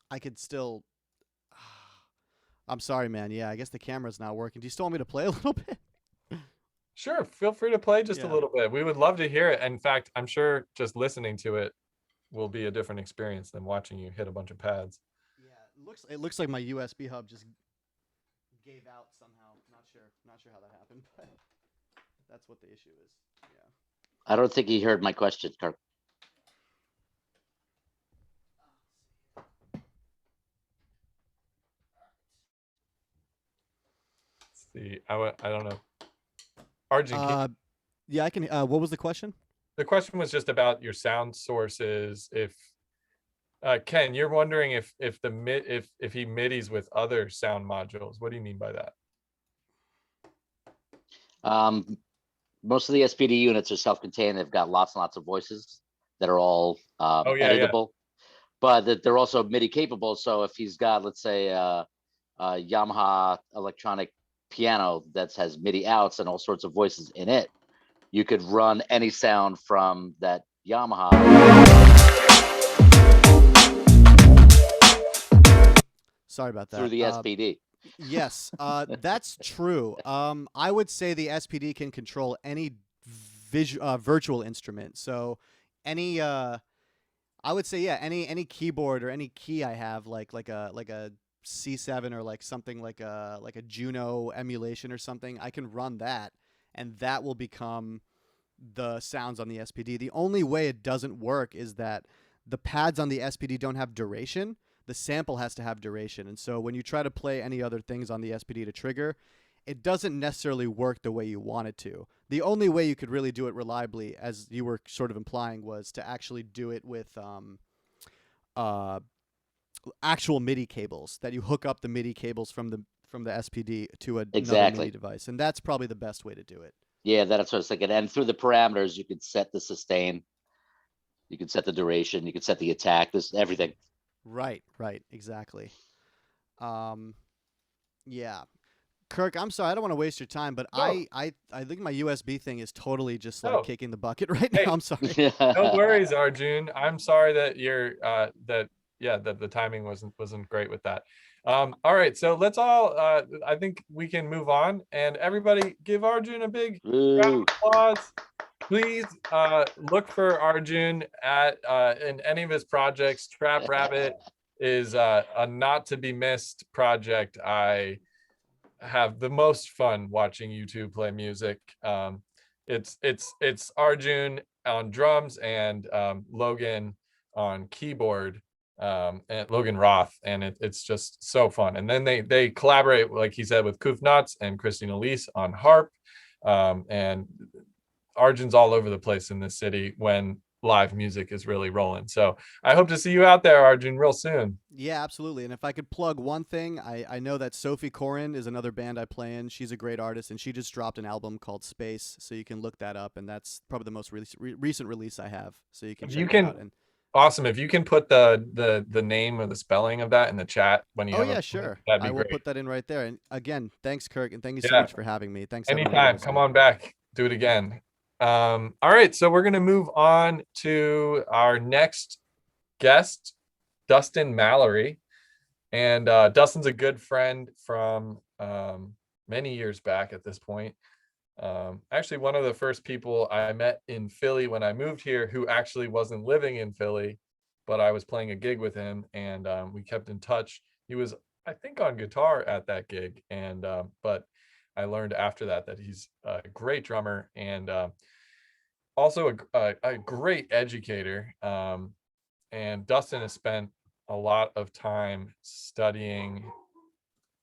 I could still. I'm sorry, man. Yeah, I guess the camera's not working. Do you still want me to play a little bit? Sure, feel free to play just a little bit. We would love to hear it. In fact, I'm sure just listening to it will be a different experience than watching you hit a bunch of pads. Yeah, it looks like my USB hub just gave out somehow. Not sure how that happened, but that's what the issue is. Yeah. I don't think he heard my question, Kirk. Let's see, I don't know. Arjun, yeah, I can. What was the question? The question was just about your sound sources. If Ken, you're wondering if the mid if he midis with other sound modules. What do you mean by that? Most of the SPD units are self-contained. They've got lots and lots of voices that are all Oh yeah, yeah. editable, but that they're also MIDI capable. So if he's got, let's say, a Yamaha electronic piano that has MIDI outs and all sorts of voices in it, you could run any sound from that Yamaha. Sorry about that. Through the SPD. Yes, that's true. I would say the SPD can control any virtual instrument. So any I would say, yeah, any keyboard or any key I have, like a C7 or like something like a Juno emulation or something, I can run that, and that will become the sounds on the SPD. The only way it doesn't work is that the pads on the SPD don't have duration. The sample has to have duration. And so when you try to play any other things on the SPD to trigger, it doesn't necessarily work the way you want it to. The only way you could really do it reliably, as you were sort of implying, was to actually do it with actual MIDI cables, that you hook up the MIDI cables from the SPD to another Exactly. MIDI device. And that's probably the best way to do it. Yeah, that's what I was thinking. And through the parameters, you could set the sustain, you could set the duration, you could set the attack, this everything. Right, exactly. Yeah. Kirk, I'm sorry, I don't want to waste your time, but No. I think my USB thing is totally just like No. kicking the bucket right Hey. now. I'm sorry. No worries, Arjun. I'm sorry that you're that the timing wasn't great with that. All right, so let's all I think we can move on, and everybody give Arjun a big round of applause. Please look for Arjun at in any of his projects. Trap Rabbit is a not to be missed project. I have the most fun watching you two play music. It's Arjun on drums and Logan on keyboard, and Logan Roth, and it's just so fun. And then they collaborate, like he said, with Koof Nuts and Christine Elise on harp, and Arjun's all over the place in this city when live music is really rolling. So I hope to see you out there, Arjun, real soon. Yeah, absolutely. And if I could plug one thing, I know that Sophie Corin is another band I play in. She's a great artist, and she just dropped an album called Space, so you can look that up. And that's probably the most recent release I have, so you can check it out. And awesome. If you can put the name or the spelling of that in the chat when you have yeah, sure. that'd be I will great. put that in right there. And again, thanks, Kirk, and thank you so Yeah. much for having me. Thanks, everyone, for Anytime. listening. Come on back. Do it again. All right, so we're gonna move on to our next guest, Dustin Mallory. And Dustin's a good friend from many years back at this point. Actually, one of the first people I met in Philly when I moved here, who actually wasn't living in Philly, but I was playing a gig with him, and we kept in touch. He was, I think, on guitar at that gig, and but I learned after that he's a great drummer and also a great educator. And Dustin has spent a lot of time studying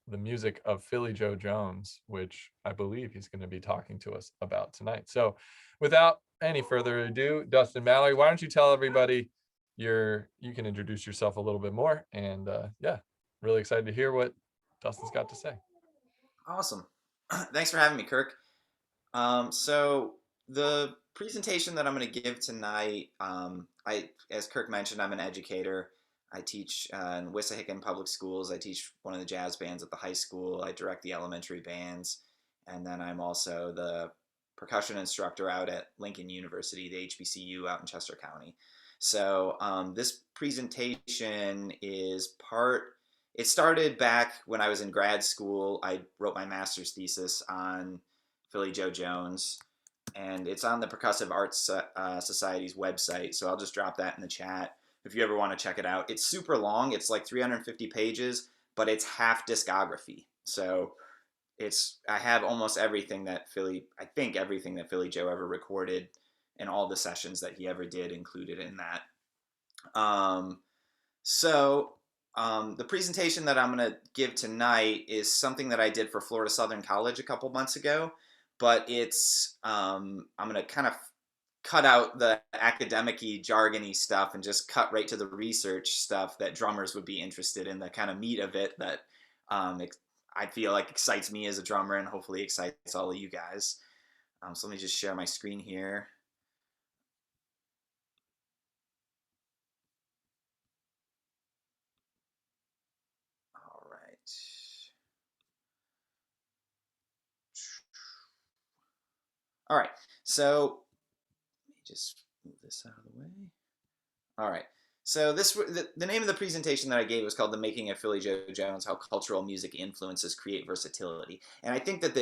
the music of Philly Joe Jones, which I believe he's going to be talking to us about tonight. So without any further ado, Dustin Mallory, why don't you tell everybody you can introduce yourself a little bit more, and yeah, really excited to hear what Dustin's got to say. Awesome. Thanks for having me, Kirk. So the presentation that I'm going to give tonight, as Kirk mentioned, I'm an educator. I teach in Wissahickon Public Schools. I teach one of the jazz bands at the high school. I direct the elementary bands. And then I'm also the percussion instructor out at Lincoln University, the HBCU out in Chester County. So this presentation is it started back when I was in grad school. I wrote my master's thesis on Philly Joe Jones, and it's on the Percussive Arts Society's website. So I'll just drop that in the chat if you ever want to check it out. It's super long. It's like 350 pages, but it's half discography. So I have almost everything that Philly Joe ever recorded and all the sessions that he ever did included in that. The presentation that I'm going to give tonight is something that I did for Florida Southern College a couple months ago, but I'm going to kind of cut out the academic-y, jargony stuff and just cut right to the research stuff that drummers would be interested in, the kind of meat of it that I feel like excites me as a drummer and hopefully excites all of you guys. So let me just share my screen here. All right. All right, so let me just move this out of the way. All right, so the name of the presentation that I gave was called "The Making of Philly Joe Jones: How Cultural Music Influences Create Versatility." And I think that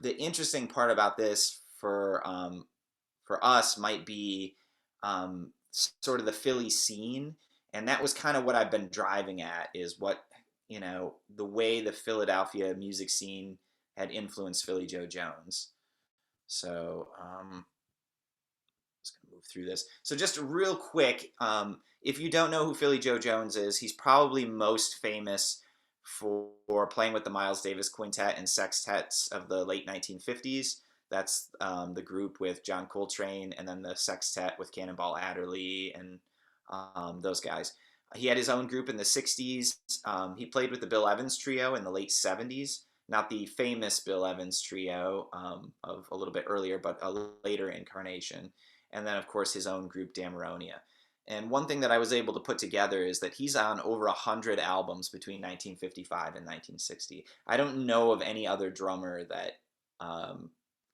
the interesting part about this for us might be sort of the Philly scene, and that was kind of what I've been driving at, is what, the way the Philadelphia music scene had influenced Philly Joe Jones. So just gonna move through this. So just real quick, if you don't know who Philly Joe Jones is, he's probably most famous for playing with the Miles Davis Quintet and Sextets of the late 1950s. That's the group with John Coltrane, and then the sextet with Cannonball Adderley and those guys. He had his own group in the 60s. He played with the Bill Evans Trio in the late 70s. Not the famous Bill Evans Trio of a little bit earlier, but a later incarnation. And then, of course, his own group, Damaronia. And one thing that I was able to put together is that he's on over 100 albums between 1955 and 1960. I don't know of any other drummer that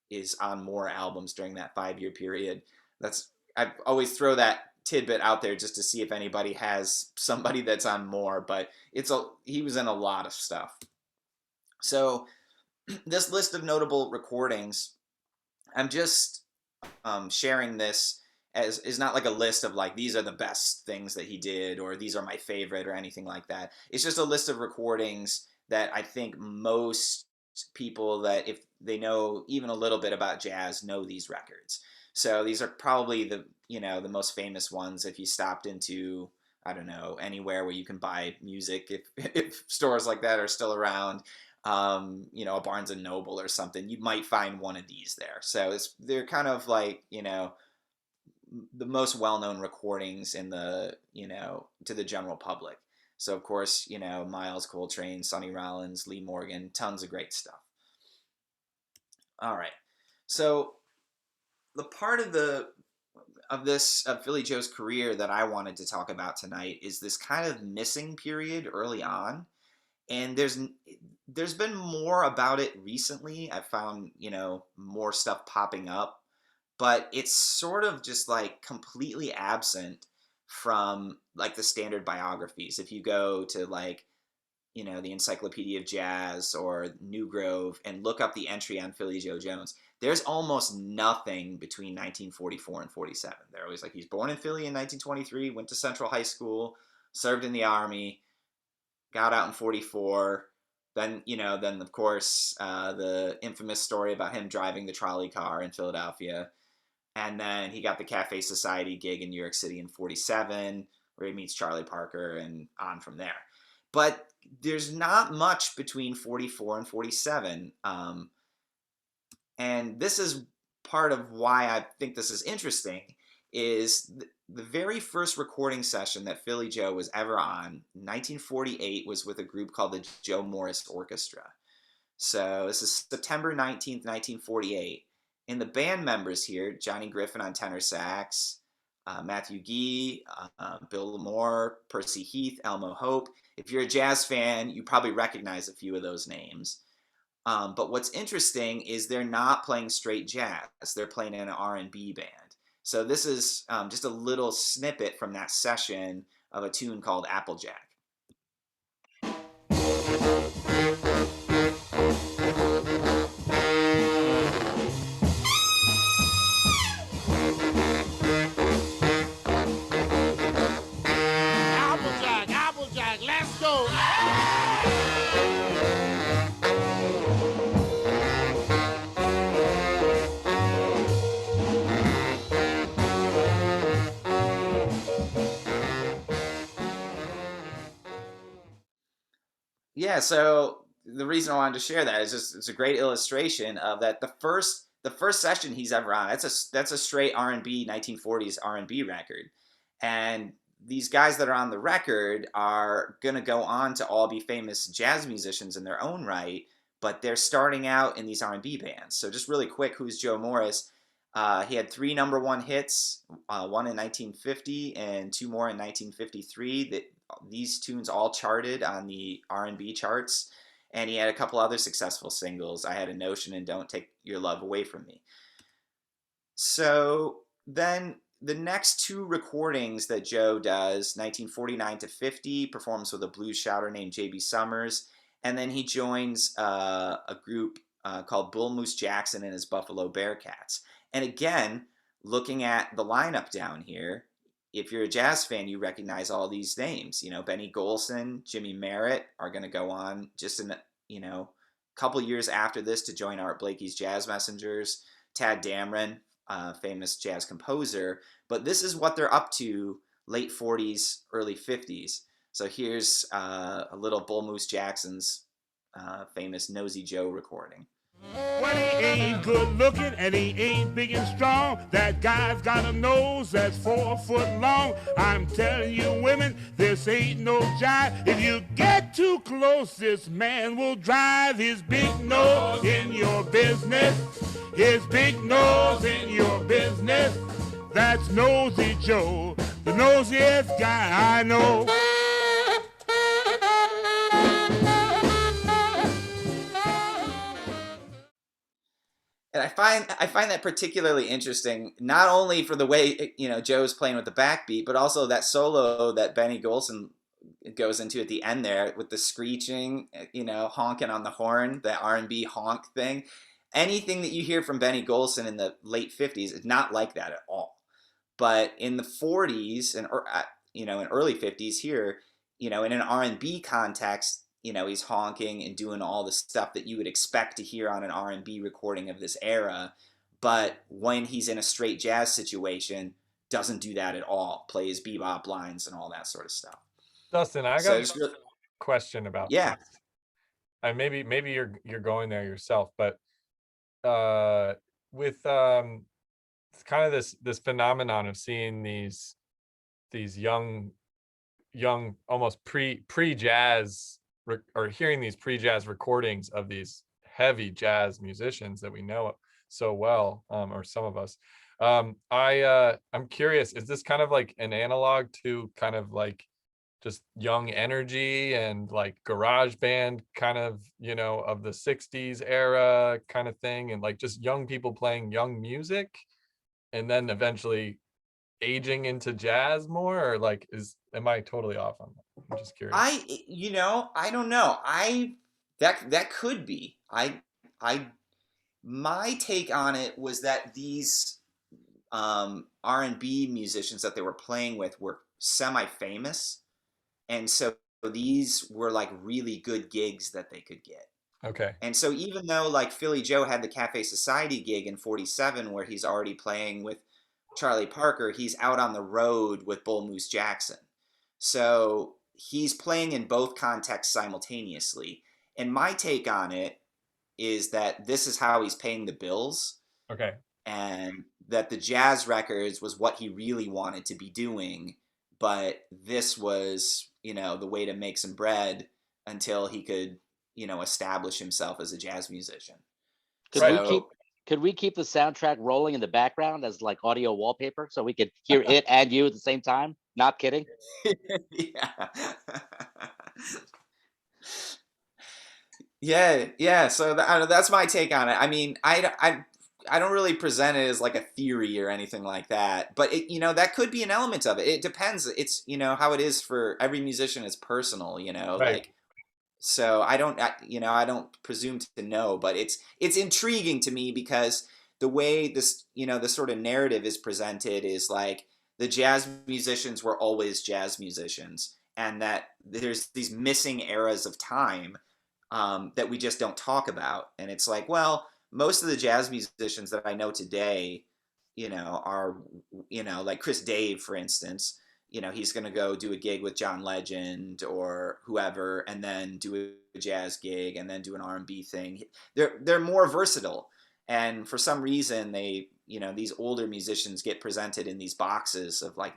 is on more albums during that 5-year period. I always throw that tidbit out there just to see if anybody has somebody that's on more, but he was in a lot of stuff. So this list of notable recordings, I'm just sharing this as is not like a list of like, these are the best things that he did, or these are my favorite, or anything like that. It's just a list of recordings that I think most people that, if they know even a little bit about jazz, know these records. So these are probably the most famous ones. If you stopped into, I don't know, anywhere where you can buy music, if stores like that are still around, a Barnes and Noble or something, you might find one of these there. So they're kind of like, the most well-known recordings in the, to the general public. So of course, Miles Coltrane, Sonny Rollins, Lee Morgan, tons of great stuff. All right. So the part of Philly Joe's career that I wanted to talk about tonight is this kind of missing period early on. And there's been more about it recently. I found, more stuff popping up, but it's sort of just like completely absent from like the standard biographies. If you go to like, the Encyclopedia of Jazz or New Grove and look up the entry on Philly Joe Jones, there's almost nothing between 1944 and 47. They're always like, he's born in Philly in 1923, went to Central High School, served in the Army, got out in 44. Then, then of course, the infamous story about him driving the trolley car in Philadelphia. And then he got the Cafe Society gig in New York City in 47, where he meets Charlie Parker, and on from there. But there's not much between 44 and 47. And this is part of why I think this is interesting, is the very first recording session that Philly Joe was ever on, 1948, was with a group called the Joe Morris Orchestra. So this is September 19th, 1948. And the band members here, Johnny Griffin on tenor sax, Matthew Gee, Bill Lamore, Percy Heath, Elmo Hope. If you're a jazz fan, you probably recognize a few of those names. But what's interesting is they're not playing straight jazz. They're playing in an R&B band. So this is just a little snippet from that session of a tune called Applejack. Applejack, Applejack, let's go! Yeah, so the reason I wanted to share that is just it's a great illustration of that. The the first session he's ever on. That's a straight R&B 1940s R&B record, and these guys that are on the record are gonna go on to all be famous jazz musicians in their own right, but they're starting out in these R&B bands. So just really quick, who's Joe Morris? He had 3 #1 hits, one in 1950 and 2 more in 1953. That these tunes all charted on the R&B charts, and he had a couple other successful singles. I Had a Notion and Don't Take Your Love Away From Me. So then the next 2 recordings that Joe does, 1949 to 50, performs with a blues shouter named J.B. Summers, and then he joins a group called Bull Moose Jackson and his Buffalo Bearcats. And again, looking at the lineup down here, if you're a jazz fan, you recognize all these names. You know, Benny Golson, Jimmy Merritt are going to go on just in, a couple years after this to join Art Blakey's Jazz Messengers. Tad Dameron, famous jazz composer. But this is what they're up to late 40s, early 50s. So here's a little Bull Moose Jackson's famous Nosy Joe recording. Well, he ain't good looking and he ain't big and strong. That guy's got a nose that's 4 foot long. I'm telling you, women, this ain't no jive. If you get too close, this man will drive his big nose in your business. His big nose in your business. That's Nosy Joe, the nosiest guy I know. And I find that particularly interesting, not only for the way Joe's playing with the backbeat, but also that solo that Benny Golson goes into at the end there with the screeching, honking on the horn, the R&B honk thing. Anything that you hear from Benny Golson in the late 50s is not like that at all. But in the 40s and in early 50s here, in an R&B context, he's honking and doing all the stuff that you would expect to hear on an R&B recording of this era. But when he's in a straight jazz situation, doesn't do that at all. Plays bebop lines and all that sort of stuff. Dustin, I got a question about this. And maybe you're going there yourself, but with it's kind of this phenomenon of seeing these young almost pre-jazz or hearing these pre-jazz recordings of these heavy jazz musicians that we know so well, or some of us. I'm curious, is this kind of like an analog to kind of like just young energy and like garage band kind of, of the 60s era kind of thing, and like just young people playing young music and then eventually aging into jazz more, or like am I totally off on that? I'm just curious. I don't know. That could be. My take on it was that these R&B musicians that they were playing with were semi-famous, and so these were like really good gigs that they could get. Okay. And so even though like Philly Joe had the Cafe Society gig in 47 where he's already playing with Charlie Parker, he's out on the road with Bull Moose Jackson. So he's playing in both contexts simultaneously. And my take on it is that this is how he's paying the bills. Okay. And that the jazz records was what he really wanted to be doing, but this was, the way to make some bread until he could, establish himself as a jazz musician. Could we keep the soundtrack rolling in the background as like audio wallpaper so we could hear it and you at the same time? Not kidding. Yeah. So that's my take on it. I mean, I don't really present it as like a theory or anything like that, but it, that could be an element of it. It depends. It's, how it is for every musician is personal, Right. like, so I don't presume to know, but it's intriguing to me because the way this, the sort of narrative is presented is like the jazz musicians were always jazz musicians, and that there's these missing eras of time that we just don't talk about. And it's like, well, most of the jazz musicians that I know today, are, like Chris Dave, for instance, he's going to go do a gig with John Legend or whoever, and then do a jazz gig and then do an R&B thing. They're more versatile. And for some reason, these older musicians get presented in these boxes of like,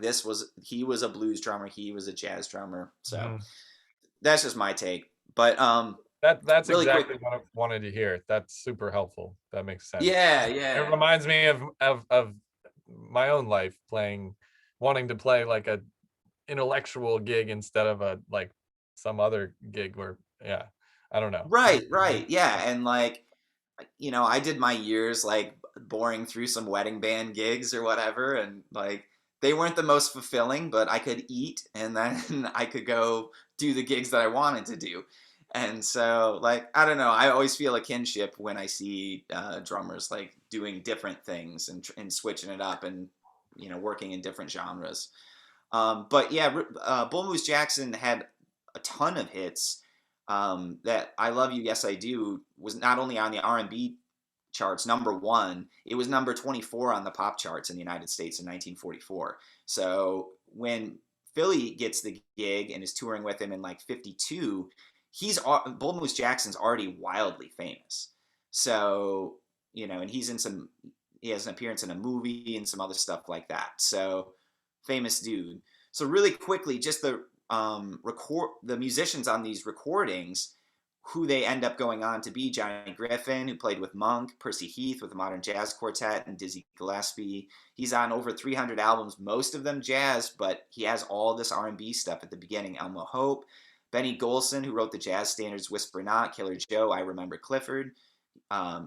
he was a blues drummer, he was a jazz drummer. So that's just my take. But that's really exactly quick. what I wanted to hear. That's super helpful. That makes sense. Yeah, It yeah. reminds me of my own life wanting to play like a intellectual gig instead of a like some other gig where I don't know. Right. Yeah. And like, I did my years like boring through some wedding band gigs or whatever, and like they weren't the most fulfilling, but I could eat and then I could go do the gigs that I wanted to do. And so, like, I don't know, I always feel a kinship when I see drummers like doing different things and switching it up and working in different genres. But yeah, Bull Moose Jackson had a ton of hits. That I Love You, Yes I Do was not only on the R&B charts, #1, it was number 24 on the pop charts in the United States in 1944. So when Philly gets the gig and is touring with him in like 52, Bull Moose Jackson's already wildly famous. So, and he has an appearance in a movie and some other stuff like that. So famous dude. So really quickly, just the musicians on these recordings, who they end up going on to be: Johnny Griffin, who played with Monk; Percy Heath with the Modern Jazz Quartet; and Dizzy Gillespie. He's on over 300 albums, most of them jazz, but he has all this R&B stuff at the beginning. Elmo Hope, Benny Golson, who wrote the jazz standards Whisper Not, Killer Joe, I Remember Clifford.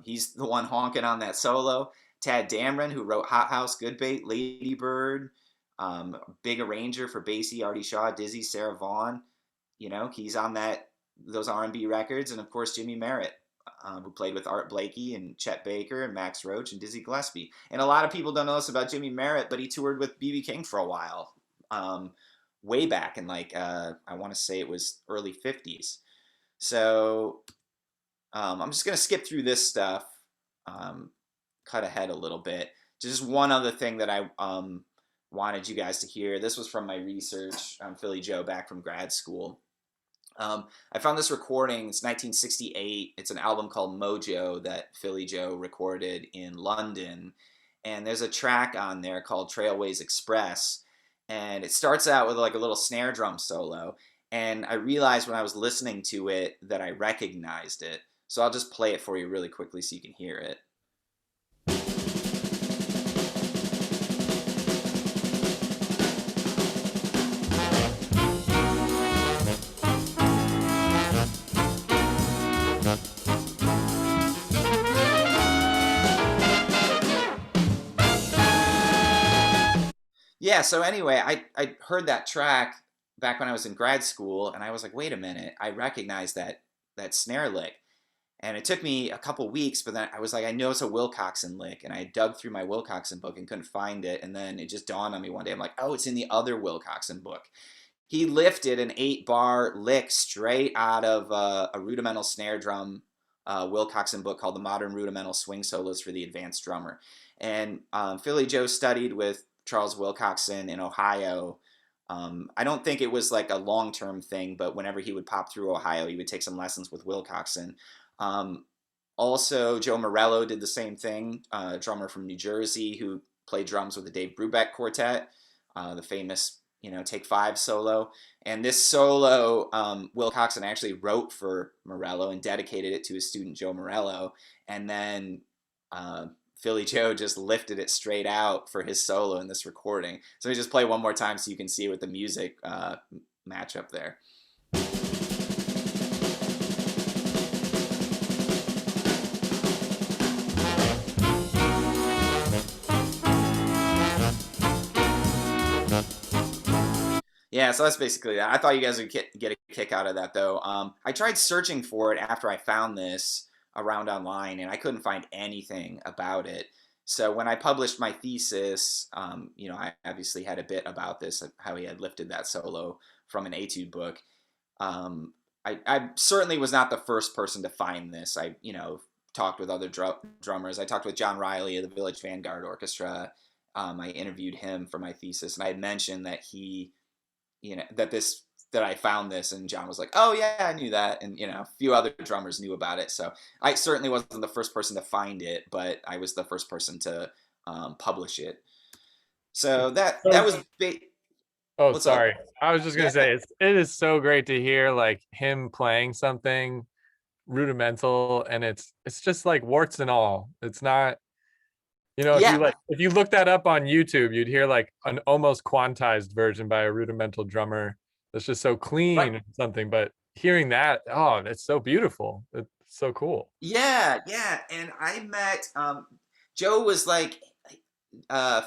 He's the one honking on that solo. Tad Dameron, who wrote Hot House, Good Bait, Lady Bird. Big arranger for Basie, Artie Shaw, Dizzy, Sarah Vaughan. He's on those R&B records. And of course, Jimmy Merritt, who played with Art Blakey and Chet Baker and Max Roach and Dizzy Gillespie. And a lot of people don't know this about Jimmy Merritt, but he toured with B.B. King for a while, way back in like, I want to say it was early 50s. So I'm just going to skip through this stuff, cut ahead a little bit. Just one other thing that I wanted you guys to hear. This was from my research on Philly Joe back from grad school. I found this recording. It's 1968. It's an album called Mojo that Philly Joe recorded in London. And there's a track on there called Trailways Express. And it starts out with like a little snare drum solo. And I realized when I was listening to it that I recognized it. So I'll just play it for you really quickly so you can hear it. Yeah, so anyway, I heard that track back when I was in grad school, and I was like, wait a minute, I recognize that snare lick. And it took me a couple weeks, but then I was like, I know it's a Wilcoxon lick, and I dug through my Wilcoxon book and couldn't find it, and then it just dawned on me one day, I'm like, oh, it's in the other Wilcoxon book. He lifted an 8-bar lick straight out of a rudimental snare drum Wilcoxon book called The Modern Rudimental Swing Solos for the Advanced Drummer. And Philly Joe studied with Charles Wilcoxon in Ohio. I don't think it was like a long-term thing, but whenever he would pop through Ohio, he would take some lessons with Wilcoxon. Also, Joe Morello did the same thing, a drummer from New Jersey who played drums with the Dave Brubeck Quartet, the famous, Take 5 solo. And this solo, Wilcoxon actually wrote for Morello and dedicated it to his student Joe Morello. And then Philly Joe just lifted it straight out for his solo in this recording. So let me just play one more time so you can see with the music matchup there. Yeah, so that's basically that. I thought you guys would get a kick out of that, though. I tried searching for it after I found this around online, and I couldn't find anything about it. So when I published my thesis, I obviously had a bit about this, how he had lifted that solo from an etude book. I certainly was not the first person to find this. I, talked with other drummers. I talked with John Riley of the Village Vanguard Orchestra. I interviewed him for my thesis, and I had mentioned that that this that I found this, and John was like, "Oh yeah, I knew that," and a few other drummers knew about it. So I certainly wasn't the first person to find it, but I was the first person to publish it. So that was Oh, what's up? sorry. I was just gonna Yeah, say it is so great to hear like him playing something rudimental, and it's just like warts and all. It's not, yeah, if you look that up on YouTube, you'd hear like an almost quantized version by a rudimental drummer that's just so clean right. or something. But hearing that, oh, it's so beautiful. It's so cool. Yeah, yeah. And I met Joe was like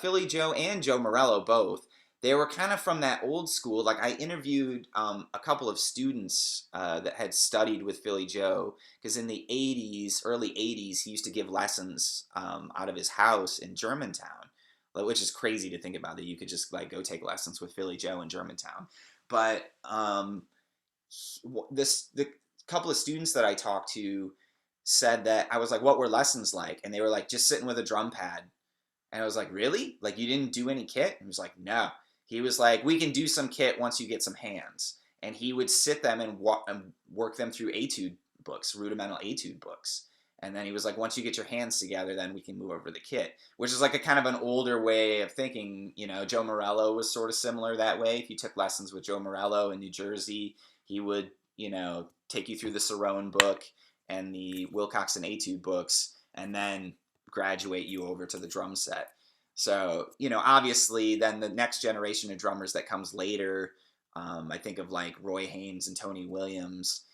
Philly Joe and Joe Morello both. They were kind of from that old school. Like I interviewed a couple of students that had studied with Philly Joe because in the '80s, early '80s, he used to give lessons out of his house in Germantown, which is crazy to think about that you could just like go take lessons with Philly Joe in Germantown. But the couple of students that I talked to said that I was like, "What were lessons like?" And they were like, "Just sitting with a drum pad." And I was like, "Really? Like you didn't do any kit?" And he was like, "No." He was like, "We can do some kit once you get some hands." And he would sit them and work them through etude books, rudimental etude books. And then he was like, "Once you get your hands together, then we can move over to the kit," which is like a kind of an older way of thinking. Joe Morello was sort of similar that way. If you took lessons with Joe Morello in New Jersey, he would, take you through the Cerrone book and the Wilcox and Etude books, and then graduate you over to the drum set. So, obviously, then the next generation of drummers that comes later, I think of like Roy Haynes and Tony Williams,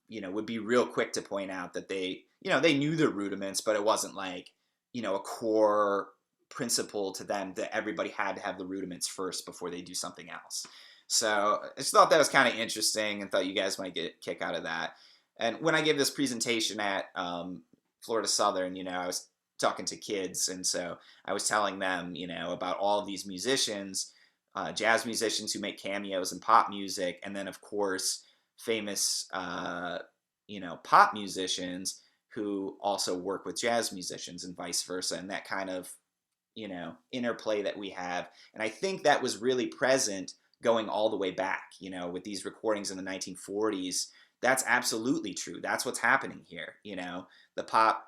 would be real quick to point out that they knew the rudiments, but it wasn't like, a core principle to them that everybody had to have the rudiments first before they do something else. So I just thought that was kind of interesting and thought you guys might get a kick out of that. And when I gave this presentation at Florida Southern, I was talking to kids, and so I was telling them, about all of these musicians, jazz musicians who make cameos in pop music, and then of course famous, pop musicians who also work with jazz musicians and vice versa, and that kind of, interplay that we have. And I think that was really present going all the way back, with these recordings in the 1940s. That's absolutely true. That's what's happening here. The pop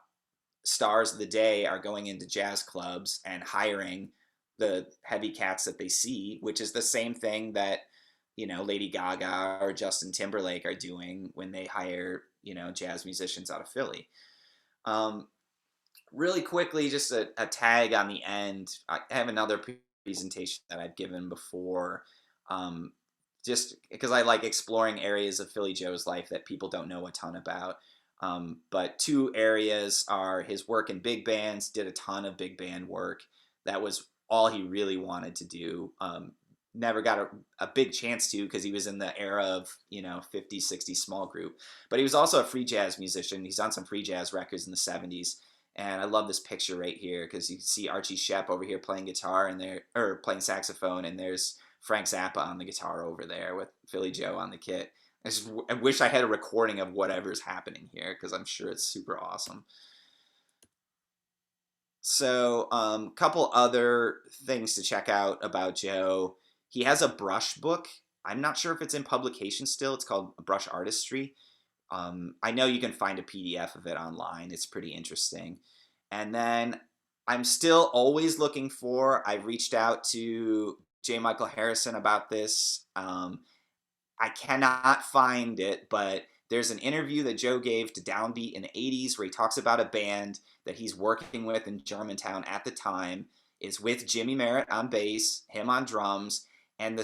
stars of the day are going into jazz clubs and hiring the heavy cats that they see, which is the same thing that, Lady Gaga or Justin Timberlake are doing when they hire, jazz musicians out of Philly. Really quickly, just a tag on the end. I have another presentation that I've given before, just because I like exploring areas of Philly Joe's life that people don't know a ton about. But two areas are his work in big bands, did a ton of big band work. That was all he really wanted to do. Never got a big chance to because he was in the era of, 50, 60 small group. But he was also a free jazz musician. He's on some free jazz records in the 70s. And I love this picture right here because you can see Archie Shepp over here playing guitar or playing saxophone, and there's Frank Zappa on the guitar over there with Philly Joe on the kit. I wish I had a recording of whatever's happening here because I'm sure it's super awesome. So, couple other things to check out about Joe. He has a brush book. I'm not sure if it's in publication still. It's called Brush Artistry. I know you can find a PDF of it online. It's pretty interesting. And then I'm still always looking for, I've reached out to J. Michael Harrison about this. I cannot find it, but there's an interview that Joe gave to Downbeat in the 80s where he talks about a band that he's working with in Germantown at the time is with Jimmy Merritt on bass, him on drums, and the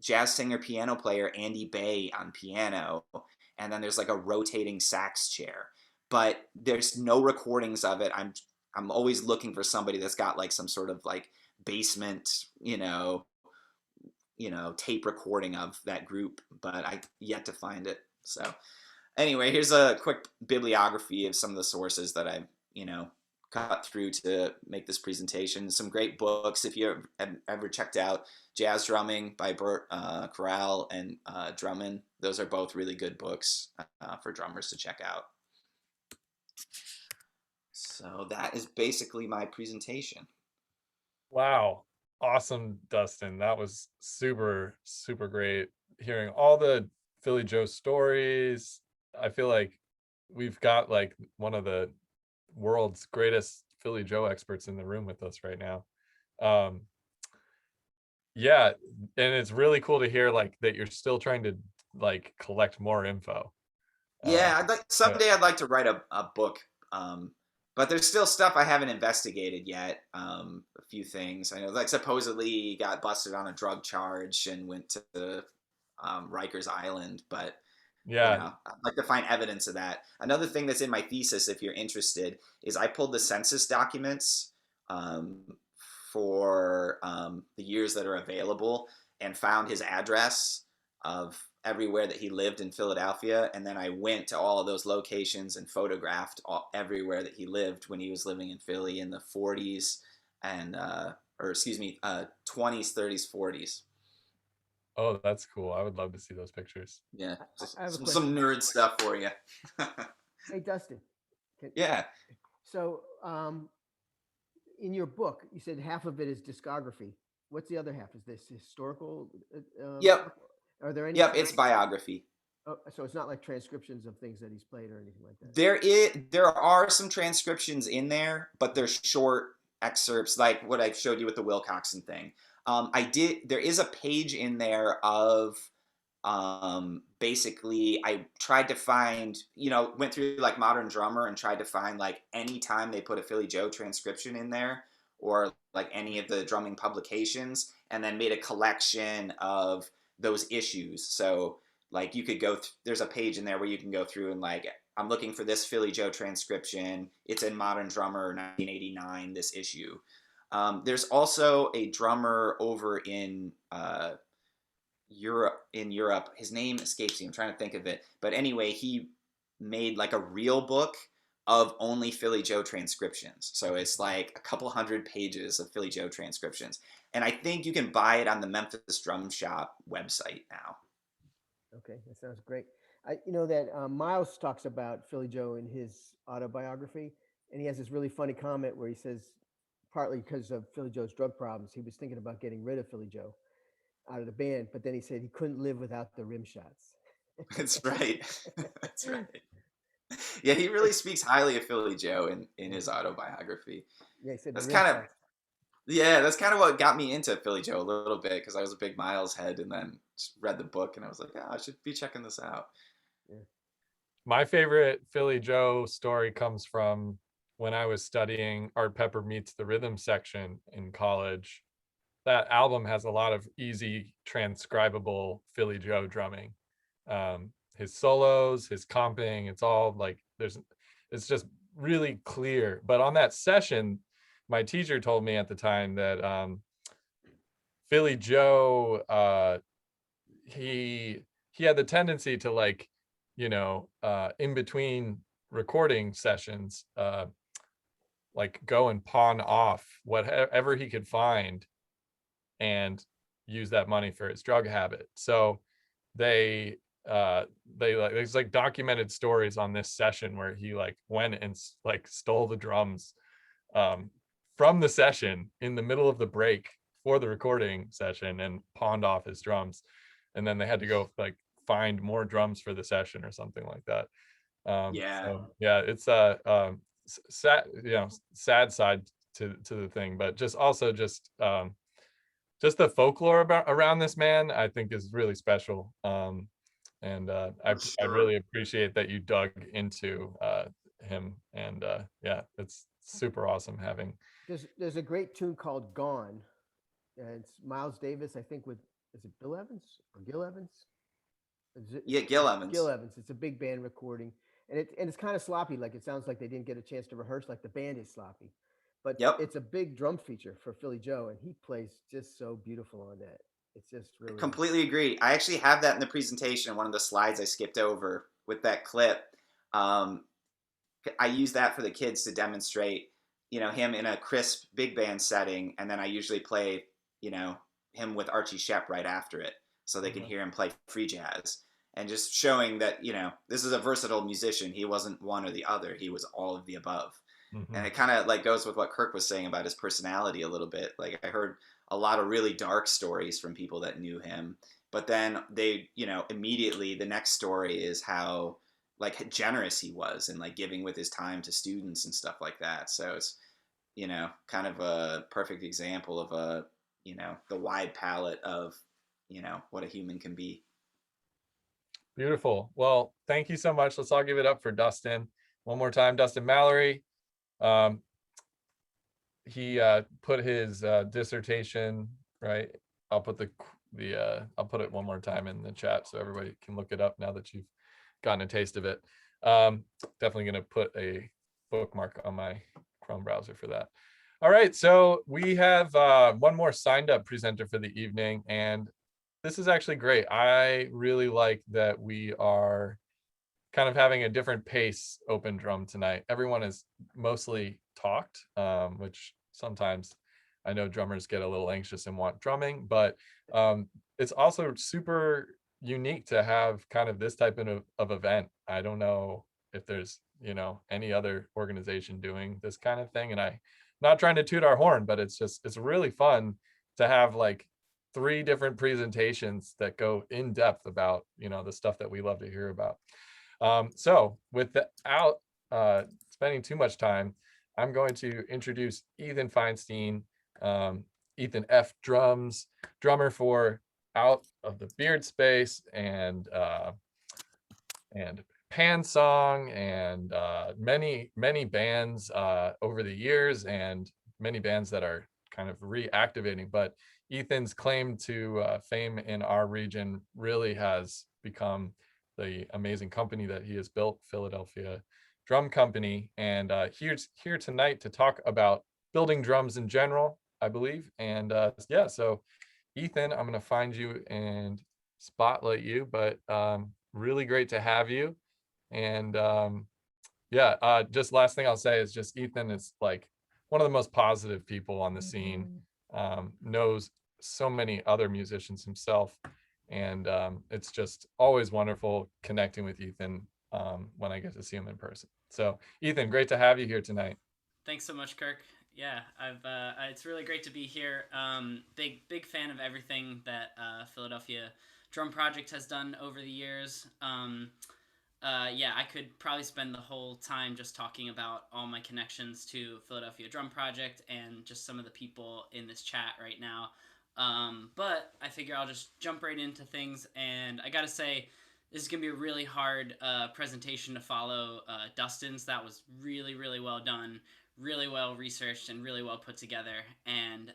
jazz singer, piano player Andy Bay on piano. And then there's like a rotating sax chair, but there's no recordings of it. I'm always looking for somebody that's got like some sort of like basement, tape recording of that group, but I yet to find it. So anyway, here's a quick bibliography of some of the sources that I've, cut through to make this presentation. Some great books. If you have ever checked out Jazz Drumming by Burt Corral and Drummond, those are both really good books for drummers to check out. So that is basically my presentation. Wow. awesome, Dustin. That was super, super great hearing all the Philly Joe stories. I feel like we've got like one of the world's greatest Philly Joe experts in the room with us right now. Um, yeah, and it's really cool to hear like that you're still trying to like collect more info. Yeah, I'd like Yeah. someday I'd like to write a book. But there's still stuff I haven't investigated yet. A few things I know, like supposedly he got busted on a drug charge and went to Rikers Island, but Yeah. I'd like to find evidence of that. Another thing that's in my thesis, if you're interested, is I pulled the census documents um, for the years that are available and found his address of everywhere that he lived in Philadelphia. And then I went to all of those locations and photographed everywhere that he lived when he was living in Philly in the 40s and, 20s, 30s, 40s. Oh, that's cool. I would love to see those pictures. Yeah, I have a some nerd stuff for you. Hey, Dustin. Yeah. So, in your book, you said half of it is discography. What's the other half? Is this historical? Yep. Are there any? Yep, it's biography. Oh, so it's not like transcriptions of things that he's played or anything like that. There are some transcriptions in there, but they're short excerpts, like what I showed you with the Wilcoxon thing. There is a page in there of basically I tried to find, went through like Modern Drummer and tried to find like any time they put a Philly Joe transcription in there or like any of the drumming publications, and then made a collection of those issues. So like you could go there's a page in there where you can go through and like, I'm looking for this Philly Joe transcription. It's in Modern Drummer 1989, this issue. There's also a drummer over in Europe. His name escapes me. I'm trying to think of it. But anyway, he made like a real book of only Philly Joe transcriptions. So it's like a couple hundred pages of Philly Joe transcriptions. And I think you can buy it on the Memphis Drum Shop website now. Okay, that sounds great. That Miles talks about Philly Joe in his autobiography, and he has this really funny comment where he says, partly because of Philly Joe's drug problems, he was thinking about getting rid of Philly Joe out of the band, but then he said he couldn't live without the rim shots. That's right. That's right. Yeah, he really speaks highly of Philly Joe in his autobiography. Yeah, he said that's kind of what got me into Philly Joe a little bit, because I was a big Miles head, and then just read the book and I was like, I should be checking this out. Yeah. My favorite Philly Joe story comes from when I was studying Art Pepper Meets the Rhythm section in college. That album has a lot of easy transcribable Philly Joe drumming. His solos, his comping, it's all like it's just really clear. But on that session, my teacher told me at the time that Philly Joe, he had the tendency to like, in between recording sessions, like go and pawn off whatever he could find and use that money for his drug habit. So they there's like documented stories on this session where he like went and like stole the drums from the session in the middle of the break for the recording session and pawned off his drums, and then they had to go like find more drums for the session or something like that. It's a sad, sad side to the thing, but just the folklore around this man, I think, is really special. I really appreciate that you dug into him, and it's super awesome having. There's a great tune called "Gone," and it's Miles Davis, I think, is it Bill Evans or Gil Evans? Gil Evans. Gil Evans. It's a big band recording, and it's kind of sloppy. Like it sounds like they didn't get a chance to rehearse. Like the band is sloppy, but it's a big drum feature for Philly Joe, and he plays just so beautiful on that. It's just really completely agree. I actually have that in the presentation. One of the slides I skipped over with that clip. I use that for the kids to demonstrate, him in a crisp big band setting, and then I usually play, him with Archie Shepp right after it, so they can hear him play free jazz, and just showing that this is a versatile musician. He wasn't one or the other. He was all of the above. And it kind of like goes with what Kirk was saying about his personality a little bit. Like I heard a lot of really dark stories from people that knew him, but then they, you know, immediately the next story is how like generous he was and like giving with his time to students and stuff like that. So it's, you know, kind of a perfect example of a, you know, the wide palette of, you know, what a human can be. Beautiful. Well, thank you so much. Let's all give it up for Dustin. One more time, Dustin Mallory. He put his dissertation, right? I'll put I'll put it one more time in the chat so everybody can look it up now that you've gotten a taste of it. Definitely going to put a bookmark on my Chrome browser for that. All right, so we have one more signed up presenter for the evening, and this is actually great. I really like that we are kind of having a different pace open drum tonight. Everyone has mostly talked, which sometimes I know drummers get a little anxious and want drumming, but it's also super unique to have kind of this type of event. I don't know if there's, you know, any other organization doing this kind of thing. And I'm not trying to toot our horn, but it's really fun to have like 3 different presentations that go in depth about, you know, the stuff that we love to hear about. So without spending too much time, I'm going to introduce Ethan Feinstein, Ethan F. drums, drummer for Out of the Beard Space and Pan Song and many bands over the years, and many bands that are kind of reactivating. But Ethan's claim to fame in our region really has become the amazing company that he has built, Philadelphia Drum Company. And he's here tonight to talk about building drums in general, I believe. And yeah, so Ethan, I'm going to find you and spotlight you, but really great to have you. And yeah, just last thing I'll say is just Ethan is like one of the most positive people on the scene, knows so many other musicians himself. And it's just always wonderful connecting with Ethan when I get to see him in person. So Ethan, great to have you here tonight. Thanks so much, Kirk. Yeah, it's really great to be here. Big fan of everything that Philadelphia Drum Project has done over the years. Yeah, I could probably spend the whole time just talking about all my connections to Philadelphia Drum Project and just some of the people in this chat right now. But I figure I'll just jump right into things. And I gotta say, this is gonna be a really hard presentation to follow. Dustin's, that was really, really well done, really well researched, and really well put together. And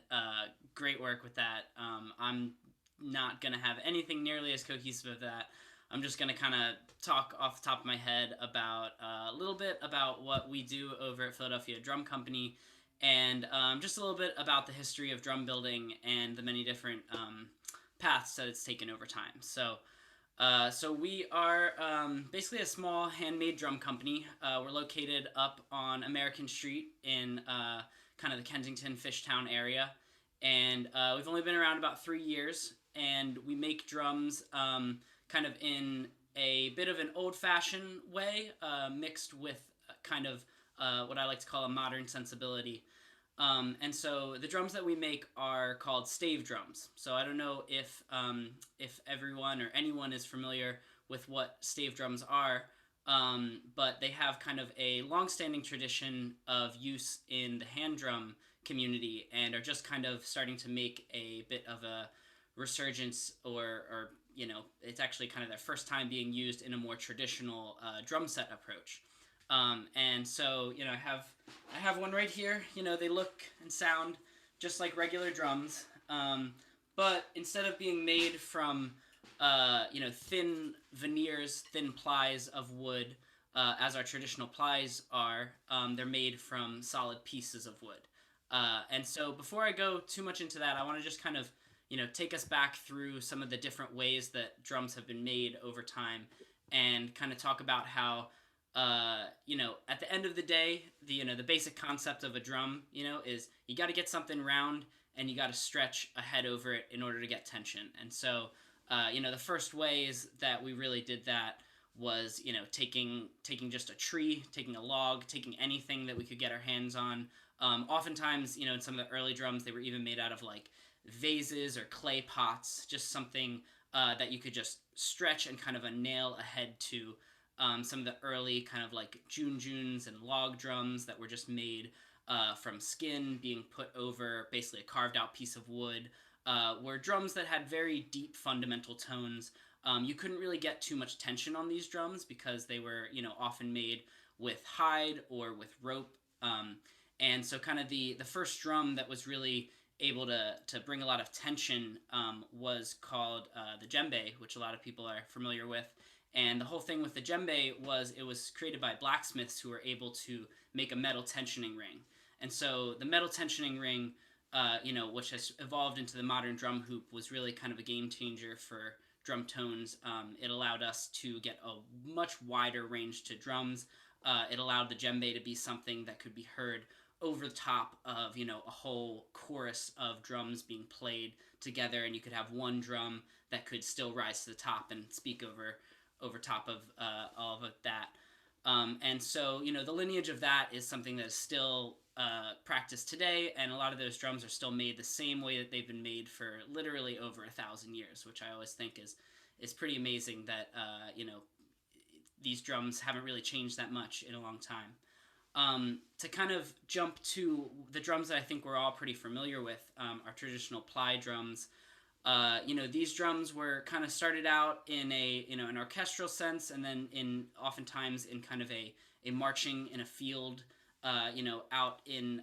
great work with that. I'm not gonna have anything nearly as cohesive as that. I'm just going to kind of talk off the top of my head about a little bit about what we do over at Philadelphia Drum Company, and just a little bit about the history of drum building and the many different paths that it's taken over time. So we are basically a small handmade drum company. We're located up on American Street in kind of the Kensington, Fishtown area, and we've only been around about 3 years, and we make drums kind of in a bit of an old-fashioned way, mixed with kind of what I like to call a modern sensibility. And so the drums that we make are called stave drums. So I don't know if everyone or anyone is familiar with what stave drums are, but they have kind of a long-standing tradition of use in the hand drum community and are just kind of starting to make a bit of a resurgence, or you know, it's actually kind of their first time being used in a more traditional drum set approach. And so, you know, I have one right here. You know, they look and sound just like regular drums, but instead of being made from, you know, thin veneers, thin plies of wood, as our traditional plies are, they're made from solid pieces of wood. And so before I go too much into that, I want to just kind of, you know, take us back through some of the different ways that drums have been made over time, and kind of talk about how, you know, at the end of the day, the basic concept of a drum, you know, is you got to get something round and you got to stretch a head over it in order to get tension. And so, you know, the first ways that we really did that was, you know, taking just a tree, taking a log, taking anything that we could get our hands on. Oftentimes, you know, in some of the early drums, they were even made out of like vases or clay pots, just something that you could just stretch and kind of a nail ahead to. Some of the early kind of like Junes and log drums that were just made from skin being put over basically a carved out piece of wood were drums that had very deep fundamental tones. You couldn't really get too much tension on these drums because they were, you know, often made with hide or with rope. And so kind of the first drum that was really able to bring a lot of tension was called the djembe, which a lot of people are familiar with. And the whole thing with the djembe was it was created by blacksmiths who were able to make a metal tensioning ring. And so the metal tensioning ring, you know, which has evolved into the modern drum hoop, was really kind of a game changer for drum tones. It allowed us to get a much wider range to drums. It allowed the djembe to be something that could be heard over the top of, you know, a whole chorus of drums being played together, and you could have one drum that could still rise to the top and speak over top of all of that. And so, you know, the lineage of that is something that is still practiced today, and a lot of those drums are still made the same way that they've been made for literally over 1,000 years, which I always think is pretty amazing that, you know, these drums haven't really changed that much in a long time. To kind of jump to the drums that I think we're all pretty familiar with, our traditional ply drums. You know, these drums were kind of started out in a, you know, an orchestral sense, and then oftentimes in kind of a marching in a field, you know, out in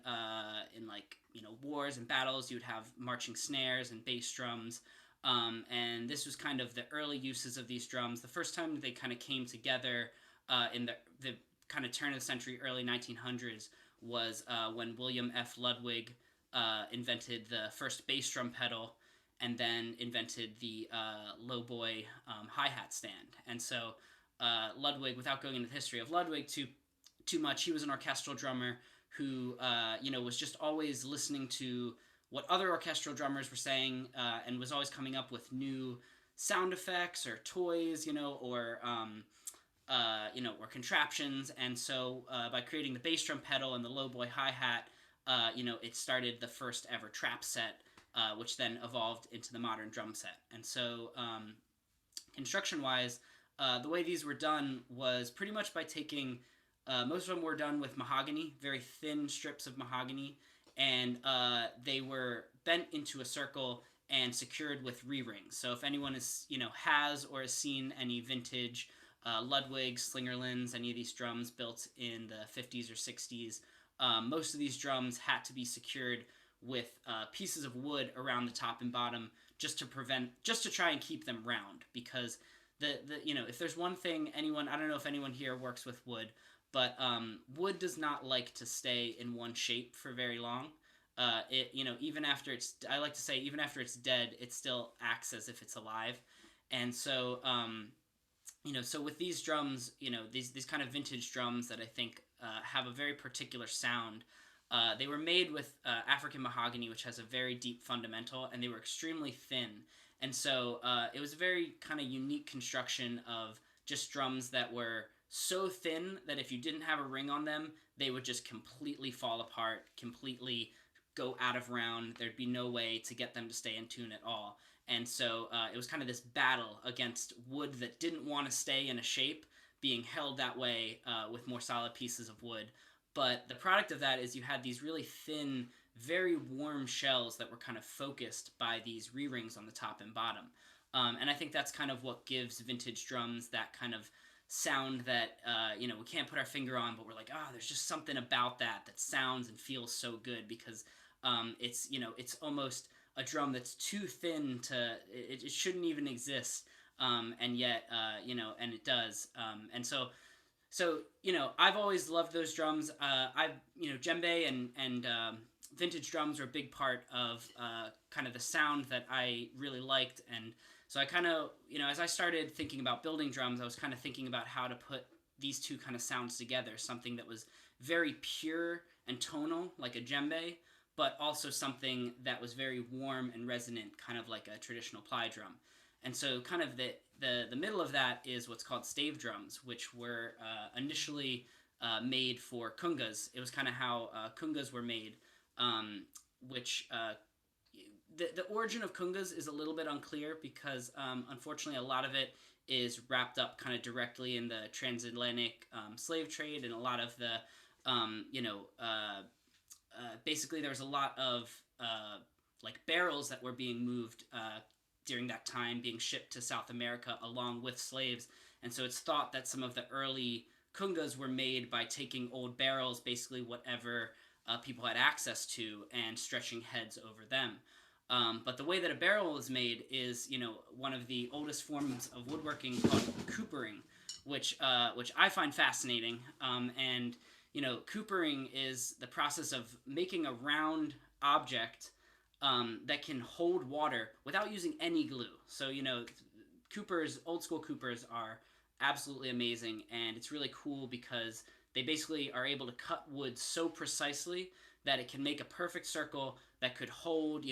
like, you know, wars and battles, you would have marching snares and bass drums. And this was kind of the early uses of these drums. The first time they kind of came together in the kind of turn of the century, early 1900s, was when William F. Ludwig invented the first bass drum pedal, and then invented the lowboy hi-hat stand. And so Ludwig, without going into the history of Ludwig too much, he was an orchestral drummer who, you know, was just always listening to what other orchestral drummers were saying, and was always coming up with new sound effects or toys, you know, or you know, or contraptions. And so by creating the bass drum pedal and the lowboy hi-hat, you know, it started the first ever trap set, which then evolved into the modern drum set. And so construction-wise, the way these were done was pretty much by taking, most of them were done with mahogany, very thin strips of mahogany, and they were bent into a circle and secured with re-rings. So if anyone is, you know, has or has seen any vintage Ludwig, Slingerlands, any of these drums built in the 50s or 60s, most of these drums had to be secured with pieces of wood around the top and bottom just to try and keep them round, because the you know, if there's one thing I don't know if anyone here works with wood, but wood does not like to stay in one shape for very long. It, you know, even after it's, I like to say, even after it's dead, it still acts as if it's alive. And so, you know, so with these drums, you know, these kind of vintage drums that I think have a very particular sound, they were made with African mahogany, which has a very deep fundamental, and they were extremely thin. And so it was a very kind of unique construction of just drums that were so thin that if you didn't have a ring on them, they would just completely fall apart, completely go out of round. There'd be no way to get them to stay in tune at all. And so it was kind of this battle against wood that didn't want to stay in a shape, being held that way with more solid pieces of wood. But the product of that is you had these really thin, very warm shells that were kind of focused by these re-rings on the top and bottom. And I think that's kind of what gives vintage drums that kind of sound that, you know, we can't put our finger on, but we're like, there's just something about that sounds and feels so good, because it's, you know, it's almost a drum that's too thin to, it shouldn't even exist. And yet, you know, and it does. And so, you know, I've always loved those drums. You know, djembe and vintage drums are a big part of kind of the sound that I really liked. And so I kind of, you know, as I started thinking about building drums, I was kind of thinking about how to put these two kind of sounds together, something that was very pure and tonal, like a djembe, but also something that was very warm and resonant, kind of like a traditional ply drum. And so kind of the middle of that is what's called stave drums, which were initially made for kungas. It was kind of how kungas were made, which the origin of kungas is a little bit unclear because unfortunately a lot of it is wrapped up kind of directly in the transatlantic slave trade, and a lot of the basically there was a lot of like barrels that were being moved during that time, being shipped to South America along with slaves. And so it's thought that some of the early kungas were made by taking old barrels, basically whatever people had access to, and stretching heads over them. But the way that a barrel is made is, one of the oldest forms of woodworking called coopering, which I find fascinating. And coopering is the process of making a round object that can hold water without using any glue. So, coopers, old school coopers are absolutely amazing, and it's really cool because they basically are able to cut wood so precisely that it can make a perfect circle that could hold,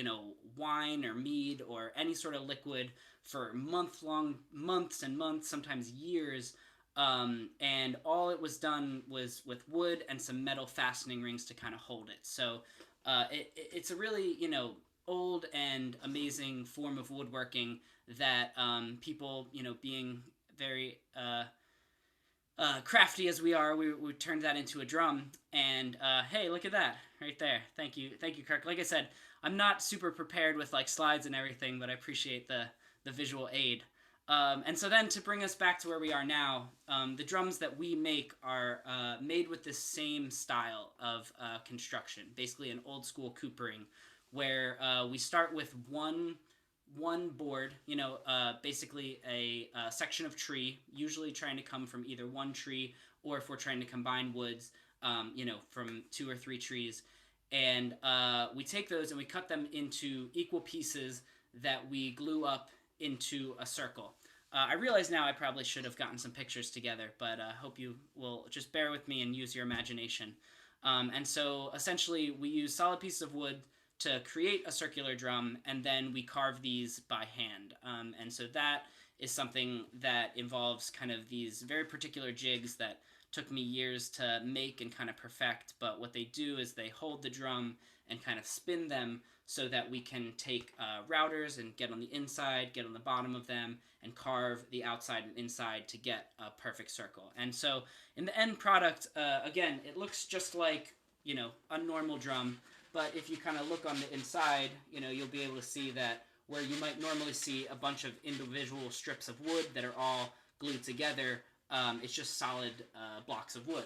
wine or mead or any sort of liquid for months and months, sometimes years. And all it was done was with wood and some metal fastening rings to kind of hold it. So it's a really, old and amazing form of woodworking that people, being very crafty as we are, we turned that into a drum. And hey, look at that right there. Thank you, Kirk. Like I said, I'm not super prepared with like slides and everything, but I appreciate the visual aid. And so then to bring us back to where we are now, the drums that we make are made with this same style of construction, basically an old school coopering, where we start with one board, basically a section of tree, usually trying to come from either one tree, or if we're trying to combine woods, from 2 or 3 trees. And we take those and we cut them into equal pieces that we glue up into a circle. I realize now I probably should have gotten some pictures together, but I hope you will just bear with me and use your imagination. And so essentially we use solid pieces of wood to create a circular drum, and then we carve these by hand. And so that is something that involves kind of these very particular jigs that took me years to make and kind of perfect. But what they do is they hold the drum and kind of spin them so that we can take routers and get on the inside, get on the bottom of them, and carve the outside and inside to get a perfect circle. And so in the end product, again, it looks just like, a normal drum. But if you kind of look on the inside, you'll be able to see that where you might normally see a bunch of individual strips of wood that are all glued together, it's just solid blocks of wood.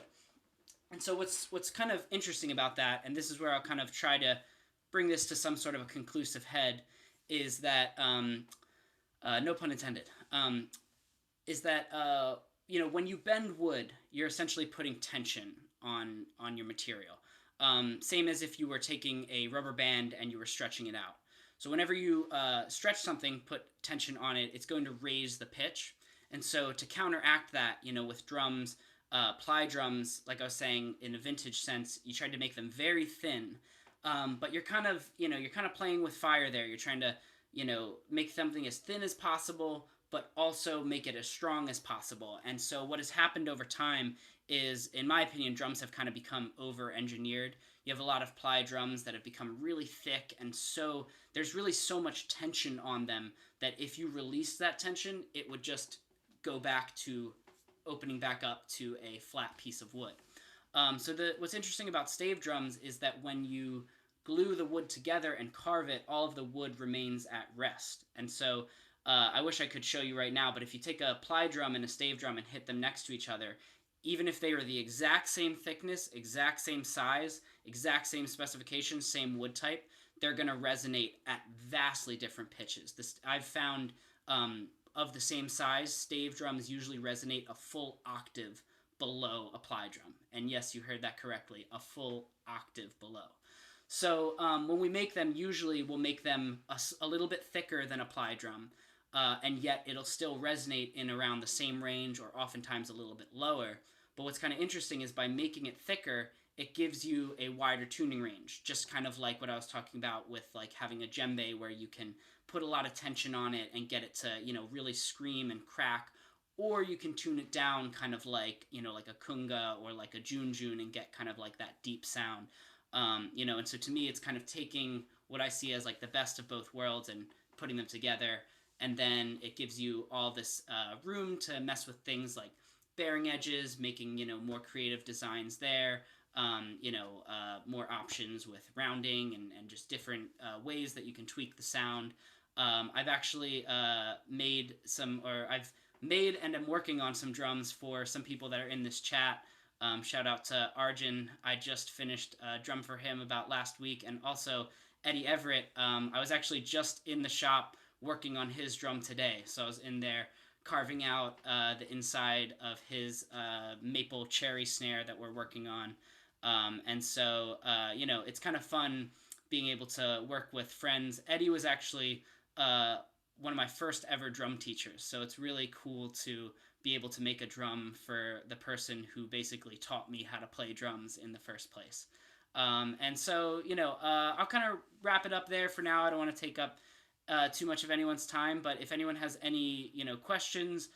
And so what's kind of interesting about that, and this is where I'll kind of try to bring this to some sort of a conclusive head, is that, no pun intended, is that, when you bend wood, you're essentially putting tension on your material. Same as if you were taking a rubber band and you were stretching it out. So whenever you stretch something, put tension on it, it's going to raise the pitch. And so to counteract that, with drums, ply drums, like I was saying, in a vintage sense, you tried to make them very thin. But you're kind of, playing with fire there. You're trying to, make something as thin as possible, but also make it as strong as possible. And so what has happened over time is, in my opinion, drums have kind of become over-engineered. You have a lot of ply drums that have become really thick, and so there's really so much tension on them that if you release that tension, it would just go back to opening back up to a flat piece of wood. So what's interesting about stave drums is that when you glue the wood together and carve it, all of the wood remains at rest. And so I wish I could show you right now, but if you take a ply drum and a stave drum and hit them next to each other, even if they were the exact same thickness, exact same size, exact same specifications, same wood type, they're going to resonate at vastly different pitches. I've found of the same size, stave drums usually resonate a full octave below a ply drum. And yes, you heard that correctly, a full octave below. So when we make them, usually we'll make them a little bit thicker than a ply drum, and yet it'll still resonate in around the same range or oftentimes a little bit lower. But what's kind of interesting is by making it thicker, it gives you a wider tuning range, just kind of like what I was talking about with like having a djembe, where you can put a lot of tension on it and get it to, you know, really scream and crack, or you can tune it down kind of like, you know, like a kunga or like a junjun and get kind of like that deep sound. You know, and so to me, it's kind of taking what I see as like the best of both worlds and putting them together. And then it gives you all this room to mess with things like bearing edges, making, you know, more creative designs there, you know, more options with rounding and just different ways that you can tweak the sound. I've actually made and am working on some drums for some people that are in this chat. Shout out to Arjun. I just finished a drum for him about last week. And also Eddie Everett. I was actually just in the shop working on his drum today. So I was in there carving out the inside of his maple cherry snare that we're working on. And so, you know, it's kind of fun being able to work with friends. Eddie was actually one of my first ever drum teachers. So it's really cool to be able to make a drum for the person who basically taught me how to play drums in the first place. And so, you know, I'll kind of wrap it up there for now. I don't want to take up too much of anyone's time, but if anyone has any, you know, questions,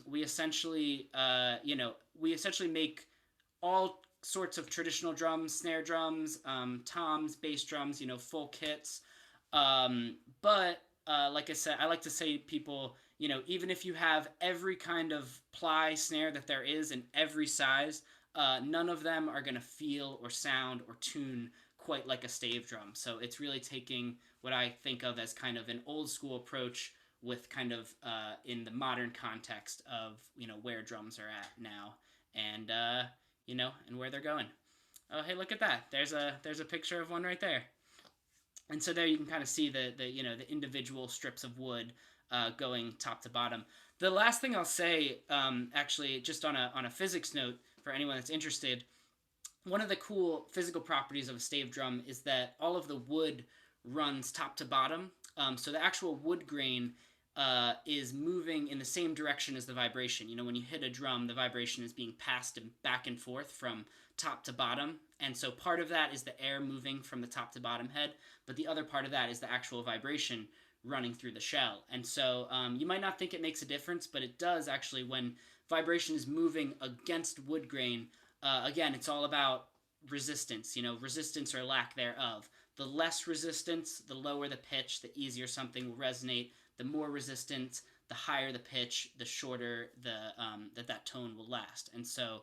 we essentially make all sorts of traditional drums, snare drums, toms, bass drums, you know, full kits. But like I said, I like to say to people, you know, even if you have every kind of ply snare that there is in every size, none of them are going to feel or sound or tune quite like a stave drum. So it's really taking what I think of as kind of an old school approach with kind of in the modern context of, you know, where drums are at now and, you know, and where they're going. Oh, hey, look at that. There's a picture of one right there. And so there you can kind of see the you know, the individual strips of wood going top to bottom. The last thing I'll say, actually, just on a physics note for anyone that's interested, one of the cool physical properties of a stave drum is that all of the wood runs top to bottom. So the actual wood grain is moving in the same direction as the vibration. You know, when you hit a drum, the vibration is being passed back and forth from top to bottom. And so part of that is the air moving from the top to bottom head, but the other part of that is the actual vibration running through the shell. And so you might not think it makes a difference, but it does actually when vibration is moving against wood grain. Again, it's all about resistance, you know, resistance or lack thereof. The less resistance, the lower the pitch, the easier something will resonate. The more resistance, the higher the pitch, the shorter that tone will last. And so,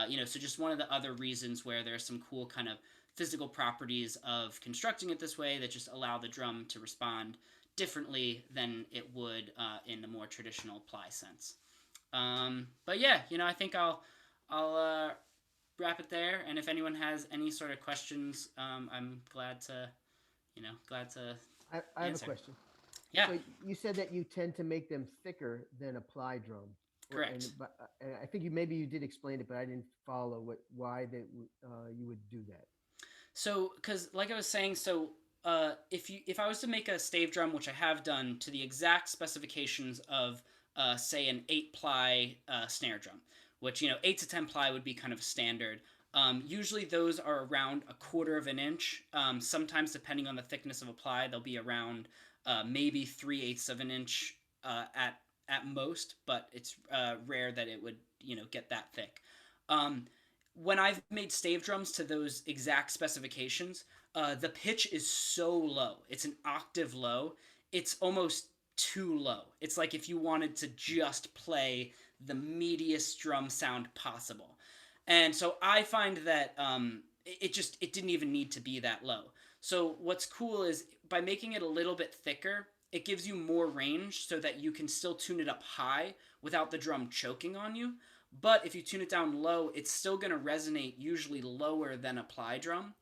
you know, so just one of the other reasons where there's some cool kind of physical properties of constructing it this way that just allow the drum to respond differently than it would in the more traditional ply sense. But yeah, you know, I think I'll wrap it there. And if anyone has any sort of questions, I'm glad to I have answer. a question. Yeah. So you said that you tend to make them thicker than a ply drum. Correct. And I think maybe you did explain it, but I didn't follow why you would do that. So, because like I was saying, so if I was to make a stave drum, which I have done to the exact specifications of say an 8-ply snare drum, which, you know, 8 to 10 ply would be kind of standard. Usually those are around 1/4 of an inch. Sometimes depending on the thickness of a ply, they'll be around maybe 3/8 of an inch at most, but it's rare that it would, you know, get that thick. When I've made stave drums to those exact specifications, the pitch is so low. It's an octave low. It's almost too low. It's like if you wanted to just play the meatiest drum sound possible. And so I find that it didn't even need to be that low. So what's cool is by making it a little bit thicker, it gives you more range so that you can still tune it up high without the drum choking on you. But if you tune it down low, it's still going to resonate usually lower than a ply drum.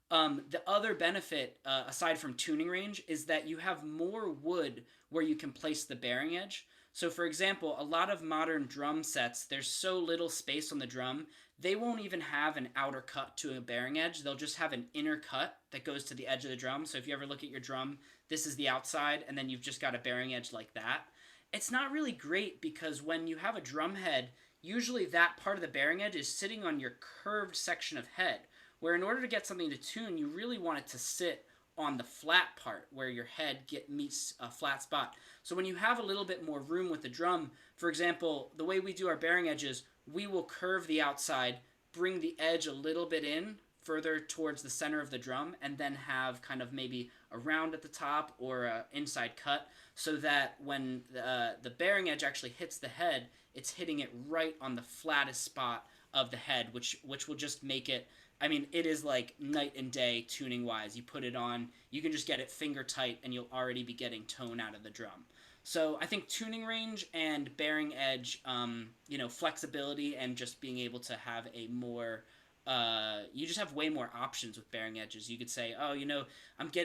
The other benefit, aside from tuning range, is that you have more wood where you can place the bearing edge. So for example, a lot of modern drum sets, there's so little space on the drum, they won't even have an outer cut to a bearing edge. They'll just have an inner cut that goes to the edge of the drum. So if you ever look at your drum, this is the outside, and then you've just got a bearing edge like that. It's not really great because when you have a drum head, usually that part of the bearing edge is sitting on your curved section of head, where in order to get something to tune, you really want it to sit on the flat part where your head meets a flat spot. So when you have a little bit more room with the drum, for example, the way we do our bearing edges, we will curve the outside, bring the edge a little bit in further towards the center of the drum, and then have kind of maybe a round at the top or a inside cut, so that when the bearing edge actually hits the head, it's hitting it right on the flattest spot of the head, which will just make it, I mean, it is like night and day tuning wise. You put it on, you can just get it finger tight and you'll already be getting tone out of the drum. So I think tuning range and bearing edge, flexibility and just being able to have a more, you just have way more options with bearing edges. You could say, oh,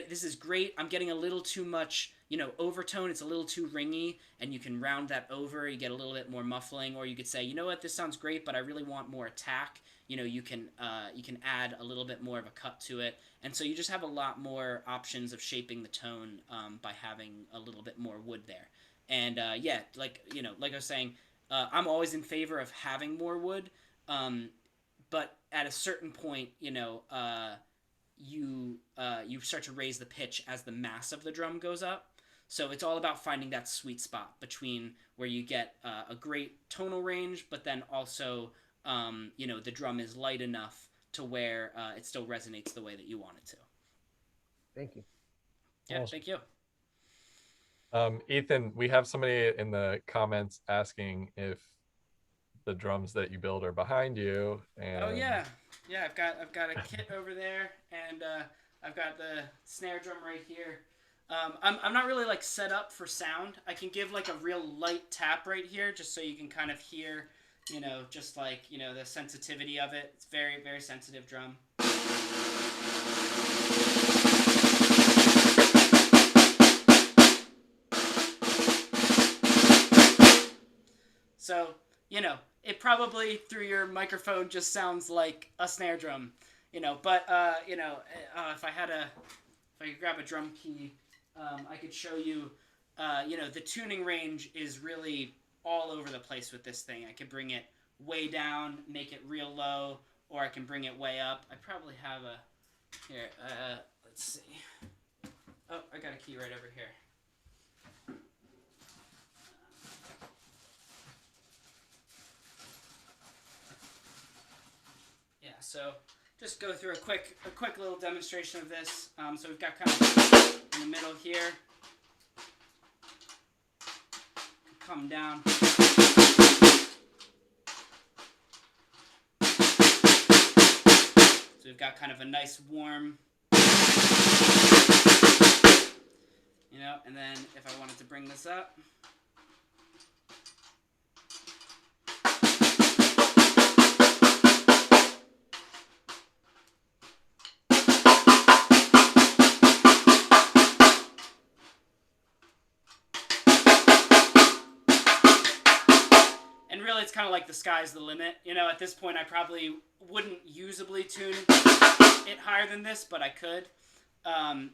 this is great. I'm getting a little too much, overtone. It's a little too ringy, and you can round that over. You get a little bit more muffling, or you could say, you know what, this sounds great, but I really want more attack. You can add a little bit more of a cut to it, and so you just have a lot more options of shaping the tone by having a little bit more wood there. And like I was saying, I'm always in favor of having more wood, but at a certain point, you start to raise the pitch as the mass of the drum goes up. So it's all about finding that sweet spot between where you get a great tonal range, but then also the drum is light enough to where it still resonates the way that you want it to. Thank you. Yeah, Awesome. thank you. Ethan, we have somebody in the comments asking if the drums that you build are behind you. And Oh yeah, I've got a kit over there, and I've got the snare drum right here. I'm not really like set up for sound. I can give like a real light tap right here, just so you can kind of hear, just like the sensitivity of it. It's very, very sensitive drum. So, it probably through your microphone just sounds like a snare drum, but, if I could grab a drum key, I could show you, the tuning range is really all over the place with this thing. I could bring it way down, make it real low, or I can bring it way up. I probably have here, let's see. Oh, I got a key right over here. So just go through a quick little demonstration of this. So we've got kind of in the middle here, come down. So we've got kind of a nice warm, and then if I wanted to bring this up. It's kind of like the sky's the limit. At this point, I probably wouldn't usably tune it higher than this, but I could. And,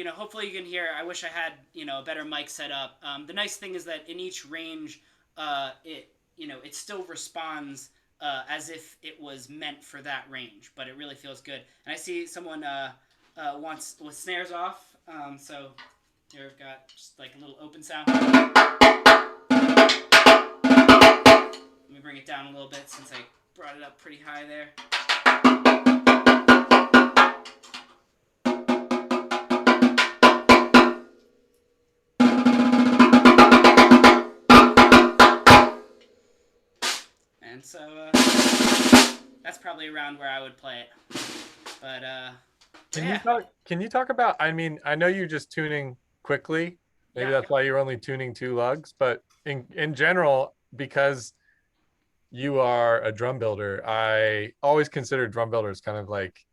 hopefully you can hear, I wish I had, a better mic set up. The nice thing is that in each range, it still responds as if it was meant for that range, but it really feels good. And I see someone wants with snares off. So here I've got just like a little open sound. Let me bring it down a little bit since I brought it up pretty high there. And so that's probably around where I would play it. But Can you talk about, I mean, I know you're just tuning quickly. Maybe that's why you're only tuning 2 lugs, but in general, because you are a drum builder, I always consider drum builders kind of like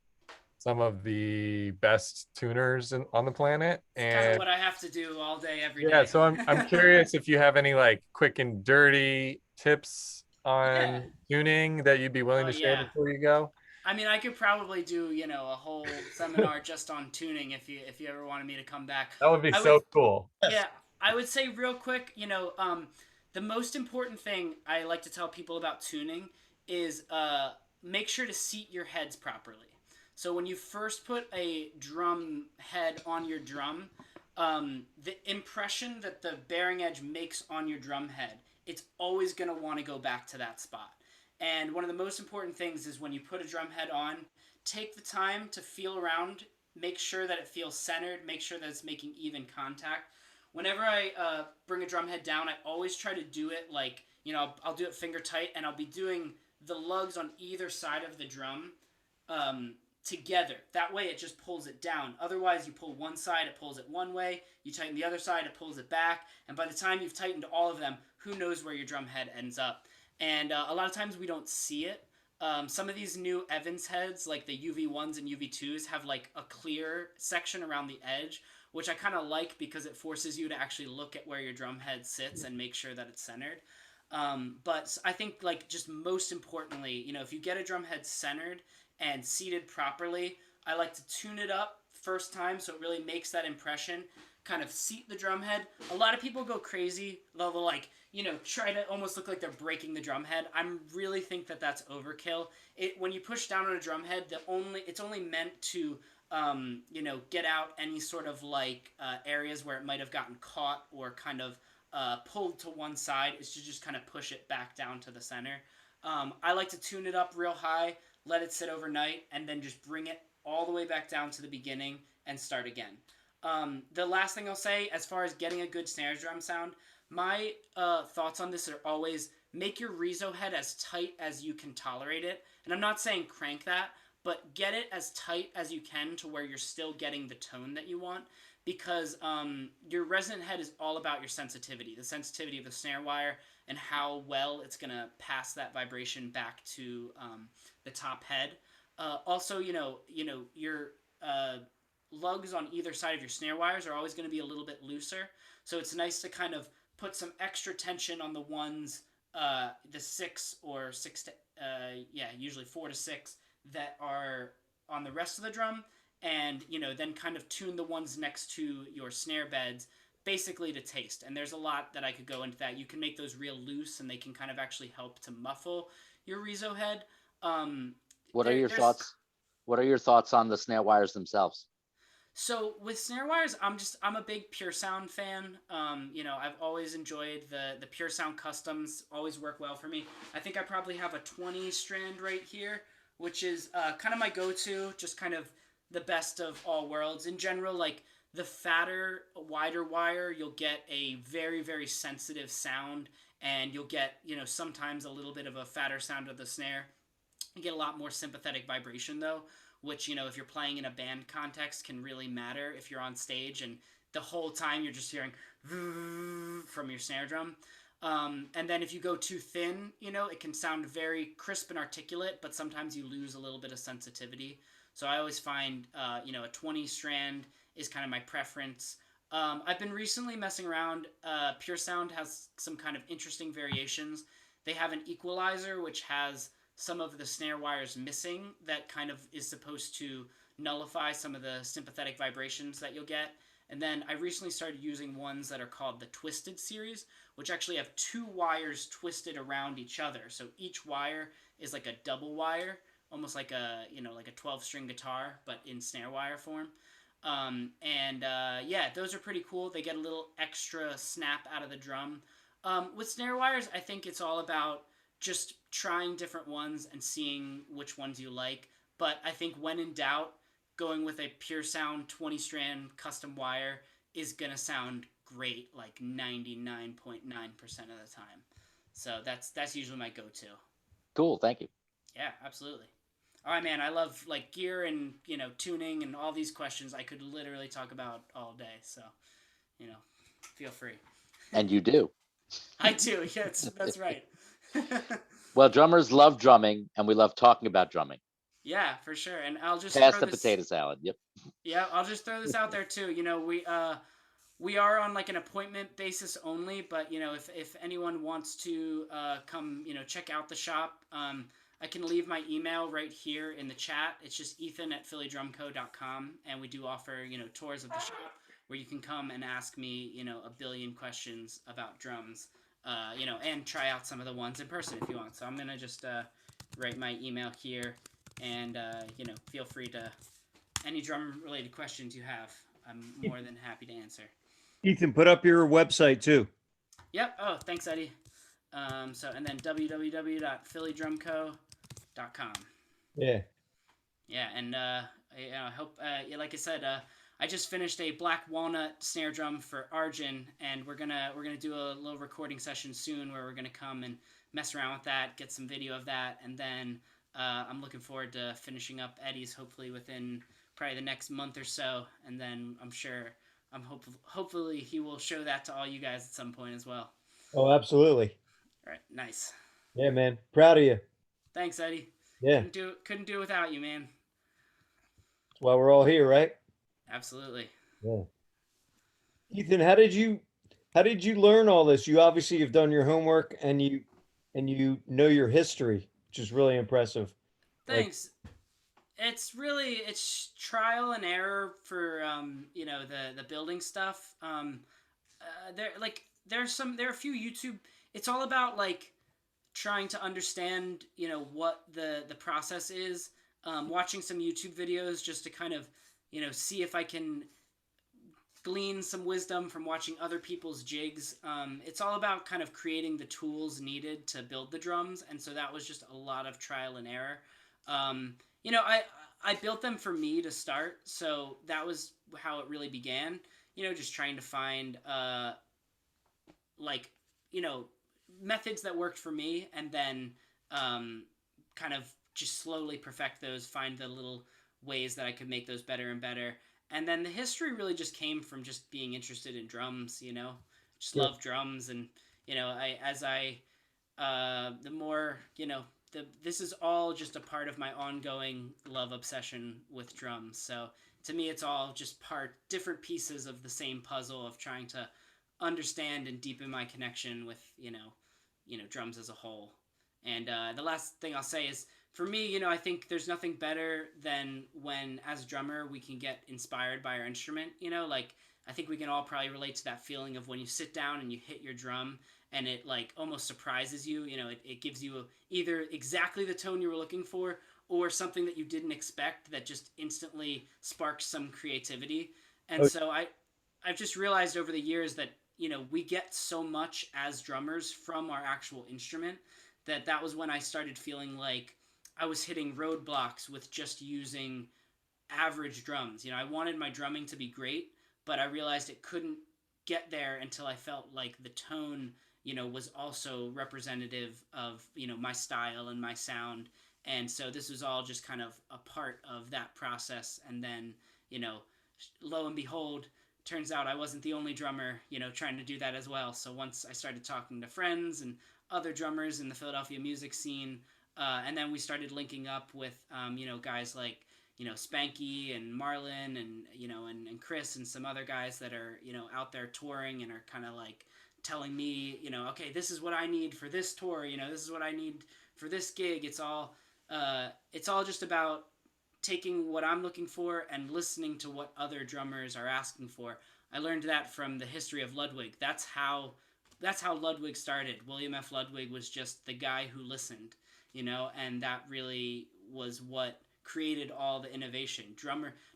some of the best tuners on the planet. And kind of what I have to do all day, every day. Yeah, so I'm curious if you have any like quick and dirty tips on tuning that you'd be willing to share before you go. I mean, I could probably do, a whole seminar just on tuning if you ever wanted me to come back. That would be so cool. Yeah, I would say real quick, the most important thing I like to tell people about tuning is make sure to seat your heads properly. So when you first put a drum head on your drum, the impression that the bearing edge makes on your drum head, it's always going to want to go back to that spot. And one of the most important things is when you put a drum head on, take the time to feel around, make sure that it feels centered, make sure that it's making even contact. Whenever I bring a drum head down, I always try to do it like, I'll do it finger tight, and I'll be doing the lugs on either side of the drum together. That way it just pulls it down. Otherwise, you pull one side, it pulls it one way. You tighten the other side, it pulls it back. And by the time you've tightened all of them, who knows where your drum head ends up. And a lot of times we don't see it. Some of these new Evans heads, like the UV1s and UV2s, have like a clear section around the edge, which I kind of like because it forces you to actually look at where your drum head sits and make sure that it's centered. But I think like just most importantly, if you get a drum head centered and seated properly, I like to tune it up first time so it really makes that impression. Kind of seat the drum head. A lot of people go crazy. They'll like, try to almost look like they're breaking the drum head. I really think that that's overkill. When you push down on a drum head, it's only meant to get out any sort of like areas where it might have gotten caught or kind of pulled to one side. Is to just kind of push it back down to the center. I like to tune it up real high, let it sit overnight, and then just bring it all the way back down to the beginning and start again. The last thing I'll say, as far as getting a good snare drum sound, my thoughts on this are always make your reso head as tight as you can tolerate it. And I'm not saying crank that, but get it as tight as you can to where you're still getting the tone that you want. Because your resonant head is all about your sensitivity, the sensitivity of the snare wire and how well it's going to pass that vibration back to the top head. Also, your lugs on either side of your snare wires are always going to be a little bit looser. So it's nice to kind of put some extra tension on the ones, the 6 or 6 to, usually 4 to 6 that are on the rest of the drum. And, then kind of tune the ones next to your snare beds basically to taste. And there's a lot that I could go into that. You can make those real loose and they can kind of actually help to muffle your reso head. What are your thoughts? What are your thoughts on the snare wires themselves? So with snare wires, I'm a big Pure Sound fan. I've always enjoyed the Pure Sound customs, always work well for me. I think I probably have a 20 strand right here, which is kind of my go-to, just kind of the best of all worlds. In general, like the fatter, wider wire, you'll get a very, very sensitive sound, and you'll get, sometimes a little bit of a fatter sound of the snare. You get a lot more sympathetic vibration though, which, if you're playing in a band context can really matter if you're on stage and the whole time you're just hearing from your snare drum. And then if you go too thin, it can sound very crisp and articulate, but sometimes you lose a little bit of sensitivity. So I always find, a 20 strand is kind of my preference. I've been recently messing around. Pure Sound has some kind of interesting variations. They have an equalizer, which has some of the snare wires missing that kind of is supposed to nullify some of the sympathetic vibrations that you'll get. And then I recently started using ones that are called the Twisted series, which actually have 2 wires twisted around each other. So each wire is like a double wire, almost like a 12-string guitar, but in snare wire form. Those are pretty cool. They get a little extra snap out of the drum. With snare wires, I think it's all about just trying different ones and seeing which ones you like. But I think when in doubt, going with a Pure Sound 20-strand custom wire is going to sound great like 99.9% of the time. So that's usually my go-to. Cool, thank you. Yeah, absolutely. All right, man, I love like gear and, tuning and all these questions. I could literally talk about all day. So, feel free. And you do. I do. Yeah, that's right. Well, drummers love drumming, and we love talking about drumming. Yeah, for sure. And I'll just pass the potato salad. Yep. Yeah, I'll just throw this out there too. We are on like an appointment basis only, but if anyone wants to come, check out the shop, I can leave my email right here in the chat. It's just ethan@phillydrumco.com, and we do offer tours of the shop where you can come and ask me a billion questions about drums. and try out some of the ones in person if you want. So I'm gonna just write my email here, and feel free to any drum related questions you have. I'm more than happy to answer. Ethan, put up your website too. Yep. Oh, thanks, Eddie. And then www.phillydrumco.com. Yeah. Yeah, and I hope, like I said, I just finished a black walnut snare drum for Arjun, and we're gonna do a little recording session soon where we're gonna come and mess around with that, get some video of that, and then I'm looking forward to finishing up Eddie's hopefully within probably the next month or so, and then hopefully he will show that to all you guys at some point as well. Oh, absolutely. All right, nice. Yeah, man. Proud of you. Thanks, Eddie. Yeah. Couldn't do it without you, man. That's why we're all here, right? Absolutely. Yeah. Ethan, how did you learn all this? You obviously have done your homework and you know your history, which is really impressive. Thanks. It's trial and error for the building stuff. There are a few YouTube. It's all about like trying to understand what the process is. Watching some YouTube videos just to kind of see if I can glean some wisdom from watching other people's jigs. It's all about kind of creating the tools needed to build the drums, and so that was just a lot of trial and error. I built them for me to start, so that was how it really began. Just trying to find methods that worked for me, and then kind of just slowly perfect those, find the little ways that I could make those better and better. And then the history really just came from just being interested in drums, just love drums. And, this is all just a part of my ongoing love obsession with drums. So to me, it's all just different pieces of the same puzzle of trying to understand and deepen my connection with, drums as a whole. And the last thing I'll say is, for me, I think there's nothing better than when, as a drummer, we can get inspired by our instrument. I think we can all probably relate to that feeling of when you sit down and you hit your drum and it almost surprises you. It gives you either exactly the tone you were looking for or something that you didn't expect that just instantly sparks some creativity. And so I've just realized over the years that, we get so much as drummers from our actual instrument that was when I started feeling like I was hitting roadblocks with just using average drums. I wanted my drumming to be great, but I realized it couldn't get there until I felt like the tone, was also representative of, my style and my sound. And so this was all just kind of a part of that process. And then, lo and behold, turns out I wasn't the only drummer, trying to do that as well. So once I started talking to friends and other drummers in the Philadelphia music scene, and then we started linking up with, guys like, Spanky and Marlon and, and Chris and some other guys that are, out there touring and are kind of like telling me, okay, this is what I need for this tour. This is what I need for this gig. It's all just about taking what I'm looking for and listening to what other drummers are asking for. I learned that from the history of Ludwig. That's how Ludwig started. William F. Ludwig was just the guy who listened. And that really was what created all the innovation.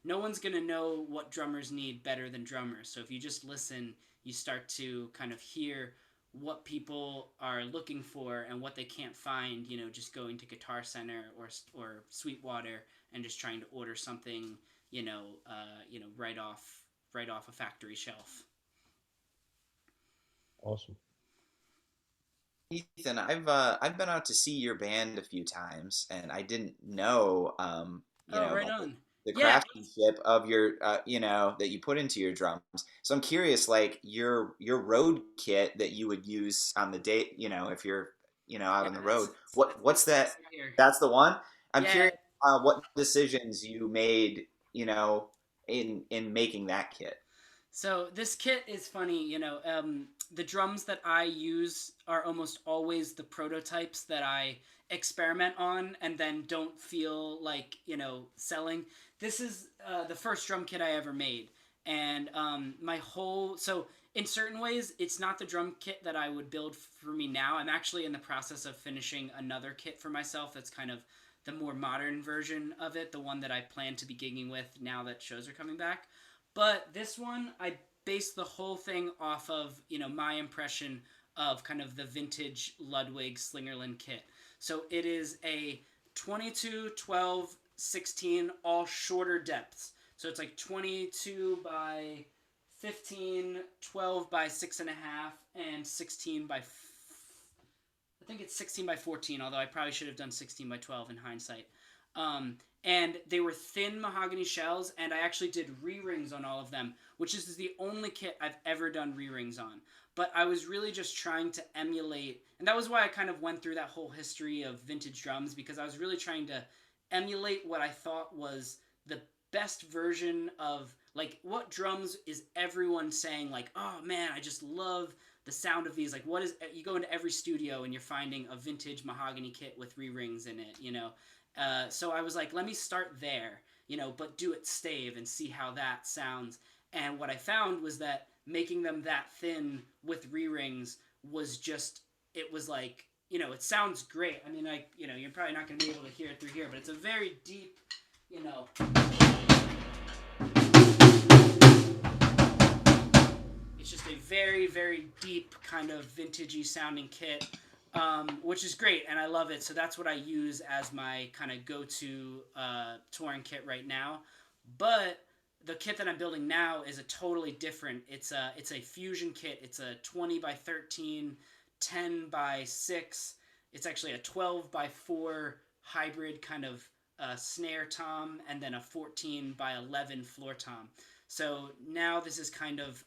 No one's going to know what drummers need better than drummers. So if you just listen, you start to kind of hear what people are looking for and what they can't find, just going to Guitar Center or Sweetwater and just trying to order something, right off a factory shelf. Awesome. Ethan, I've been out to see your band a few times, and I didn't know, right on. the craftsmanship of your, that you put into your drums. So I'm curious, like your road kit that you would use on the day, if you're, out on the road. What's that? That's the one. I'm curious what decisions you made, in making that kit. So this kit is funny, the drums that I use are almost always the prototypes that I experiment on and then don't feel like, selling. This is the first drum kit I ever made. And so in certain ways, it's not the drum kit that I would build for me now. I'm actually in the process of finishing another kit for myself that's kind of the more modern version of it, the one that I plan to be gigging with now that shows are coming back. But this one, I based the whole thing off of, my impression of kind of the vintage Ludwig Slingerland kit. So it is a 22, 12, 16, all shorter depths. So it's like 22 by 15, 12 by 6.5, and 16 by I think it's 16 by 14, although I probably should have done 16 by 12 in hindsight. And they were thin mahogany shells, and I actually did re-rings on all of them, which is the only kit I've ever done re-rings on. But I was really just trying to emulate, and that was why I kind of went through that whole history of vintage drums, because I was really trying to emulate what I thought was the best version of, like, what drums is everyone saying, like, oh man, I just love the sound of these. Like, what is, you go into every studio and you're finding a vintage mahogany kit with re-rings in it, so I was like, let me start there, but do it stave and see how that sounds. And what I found was that making them that thin with re-rings was just, it was like, it sounds great. I mean, you're probably not going to be able to hear it through here, but it's a very deep, it's just a very, very deep kind of vintagey sounding kit. Which is great, and I love it. So that's what I use as my kind of go-to touring kit right now. But the kit that I'm building now is a totally different. It's a fusion kit. It's a 20 by 13, 10 by 6. It's actually a 12 by 4 hybrid kind of snare tom, and then a 14 by 11 floor tom. So now this is kind of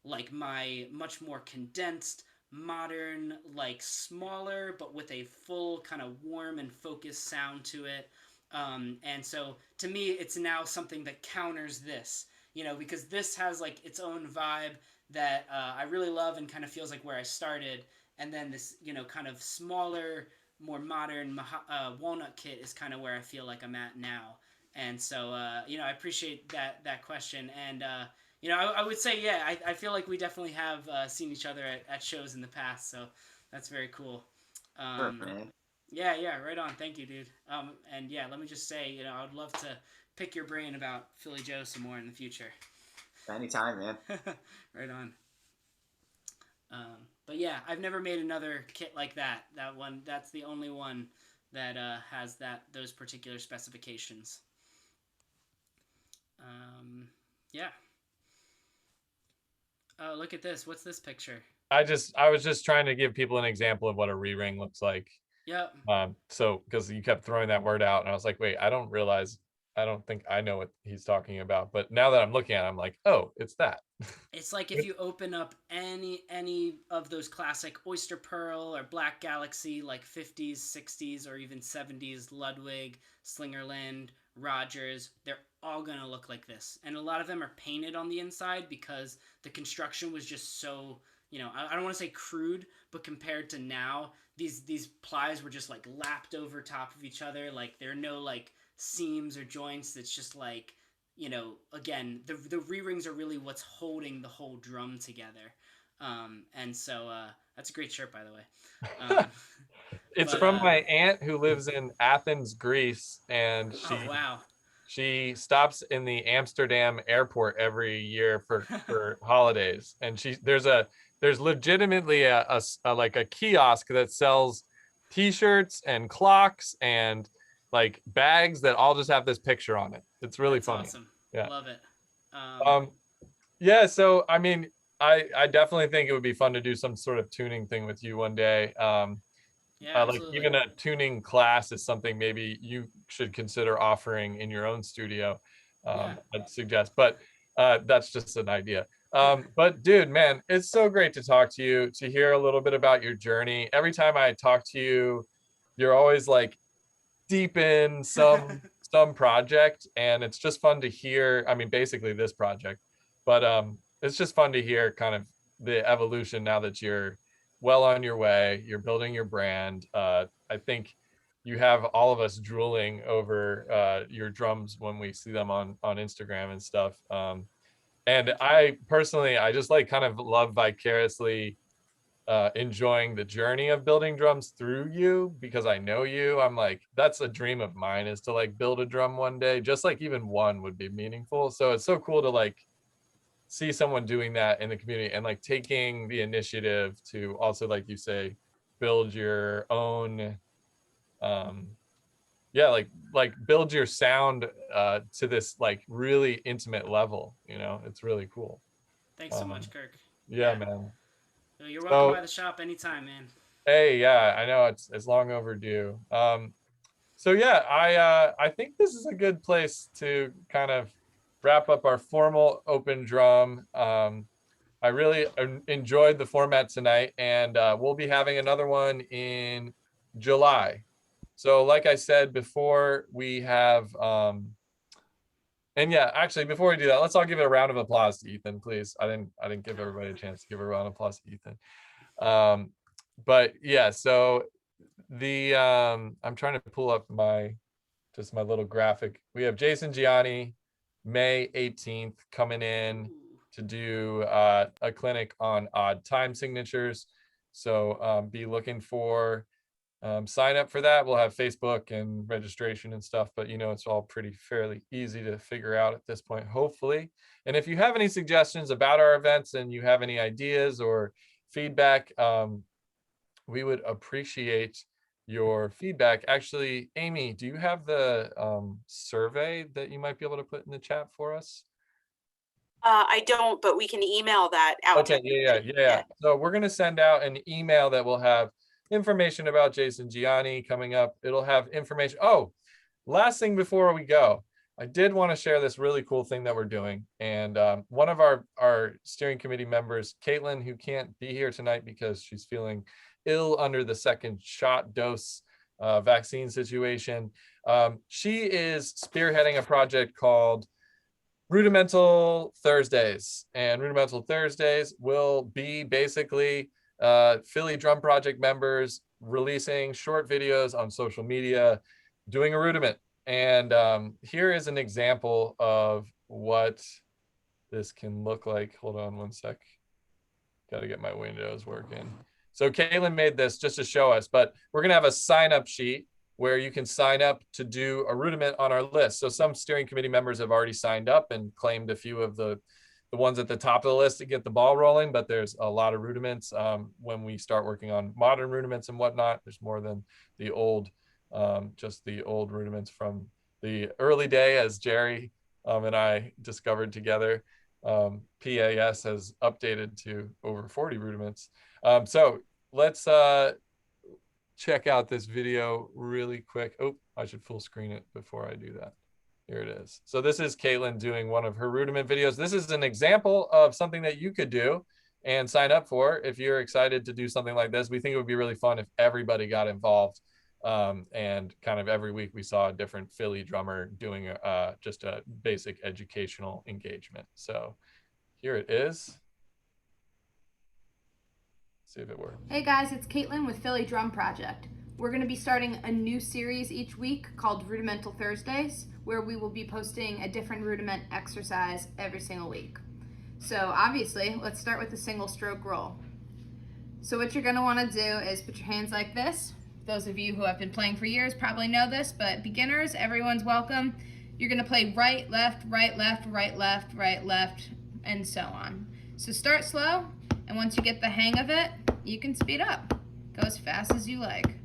like my much more condensed, modern, like smaller, but with a full kind of warm and focused sound to it. And so to me, it's now something that counters this, because this has like its own vibe that I really love and kind of feels like where I started. And then this, kind of smaller, more modern walnut kit is kind of where I feel like I'm at now. And so, I appreciate that question. And, I would say, yeah, I feel like we definitely have seen each other at shows in the past, so that's very cool. Man. Yeah, right on. Thank you, dude. And yeah, let me just say, I would love to pick your brain about Philly Joe some more in the future. Anytime, man. Right on. But yeah, I've never made another kit like that. That's the only one that has those particular specifications. Yeah. Oh, look at this. What's this picture? I was just trying to give people an example of what a re-ring looks like. Yep. So because you kept throwing that word out, and I was like, wait, I don't think I know what he's talking about. But now that I'm looking at it, I'm like, oh, it's that. It's like if you open up any of those classic Oyster Pearl or Black Galaxy, like 50s, 60s, or even 70s Ludwig, Slingerland, Rogers, they're all going to look like this. And a lot of them are painted on the inside because the construction was just so, I don't want to say crude, but compared to now, these plies were just like lapped over top of each other. Like there are no like seams or joints. It's just like, again, the re-rings are really what's holding the whole drum together. And so that's a great shirt, by the way. It's from my aunt who lives in Athens, Greece, and she stops in the Amsterdam airport every year for holidays. And there's legitimately a like a kiosk that sells T-shirts and clocks and like bags that all just have this picture on it. It's really funny. Awesome. Yeah, love it. Yeah. So I mean, I definitely think it would be fun to do some sort of tuning thing with you one day. Yeah, like even a tuning class is something maybe you should consider offering in your own studio. I'd suggest, but that's just an idea. But dude, man, it's so great to talk to you, to hear a little bit about your journey. Every time I talk to you, you're always like deep in some project, and it's just fun to hear. I mean, basically this project, but it's just fun to hear kind of the evolution now that you're well on your way, you're building your brand. I think you have all of us drooling over your drums when we see them on Instagram and stuff. And I personally, I just like kind of love vicariously enjoying the journey of building drums through you, because I know you. I'm like, that's a dream of mine, is to like build a drum one day. Just like even one would be meaningful. So it's so cool to like see someone doing that in the community and like taking the initiative to also, like you say, build your own yeah, like build your sound to this like really intimate level. You know, it's really cool. Thanks so much, Kirk. Yeah, man. You're welcome by the shop anytime, man. Hey, yeah, I know it's long overdue. So yeah, I think this is a good place to kind of wrap up our formal open drum. I really enjoyed the format tonight, and we'll be having another one in July. So like I said before, we have and yeah, actually before we do that, let's all give it a round of applause to Ethan, please. I didn't give everybody a chance to give a round of applause to Ethan. But yeah, so the I'm trying to pull up my little graphic. We have Jason Gianni, May 18th, coming in to do a clinic on odd time signatures. So be looking for sign up for that. We'll have Facebook and registration and stuff, but you know, it's all pretty fairly easy to figure out at this point, hopefully. And if you have any suggestions about our events and you have any ideas or feedback, we would appreciate your feedback. Actually, Amy, do you have the survey that you might be able to put in the chat for us? I don't, but we can email that out. Okay, yeah. So we're going to send out an email that will have information about Jason Gianni coming up. It'll have information. Oh, last thing before we go, I did want to share this really cool thing that we're doing. And one of our steering committee members, Caitlin, who can't be here tonight because she's feeling ill under the second shot dose vaccine situation. She is spearheading a project called Rudimental Thursdays. And Rudimental Thursdays will be basically Philly Drum Project members releasing short videos on social media, doing a rudiment. And here is an example of what this can look like. Hold on one sec. Got to get my windows working. So Caitlin made this just to show us, but we're going to have a sign up sheet where you can sign up to do a rudiment on our list. So some steering committee members have already signed up and claimed a few of the ones at the top of the list to get the ball rolling, but there's a lot of rudiments. When we start working on modern rudiments and whatnot, there's more than the old, just the old rudiments from the early day, as Jerry and I discovered together. PAS has updated to over 40 rudiments. So let's check out this video really quick. Oh, I should full screen it before I do that. Here it is. So this is Caitlin doing one of her rudiment videos. This is an example of something that you could do and sign up for if you're excited to do something like this. We think it would be really fun if everybody got involved. And kind of every week we saw a different Philly drummer doing just a basic educational engagement. So here it is. See if it works. Hey guys, it's Caitlin with Philly Drum Project. We're going to be starting a new series each week called Rudimental Thursdays, where we will be posting a different rudiment exercise every single week. So obviously, let's start with the single stroke roll. So what you're going to want to do is put your hands like this. Those of you who have been playing for years probably know this, but beginners, everyone's welcome. You're going to play right, left, right, left, right, left, right, left, and so on. So start slow, and once you get the hang of it, you can speed up. Go as fast as you like.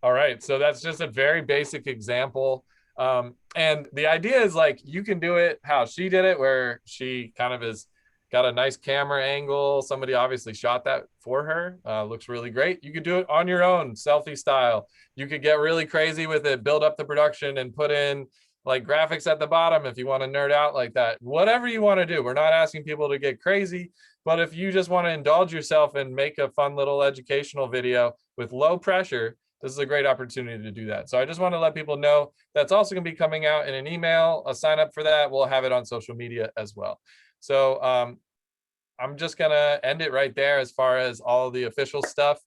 All right, so that's just a very basic example. And the idea is like, you can do it how she did it, where she kind of has got a nice camera angle. Somebody obviously shot that for her. Looks really great. You could do it on your own, selfie style. You could get really crazy with it, build up the production and put in like graphics at the bottom if you want to nerd out like that. Whatever you want to do. We're not asking people to get crazy, but if you just want to indulge yourself and make a fun little educational video with low pressure, this is a great opportunity to do that. So I just want to let people know that's also going to be coming out in an email. A sign up for that. We'll have it on social media as well. So I'm just going to end it right there as far as all the official stuff.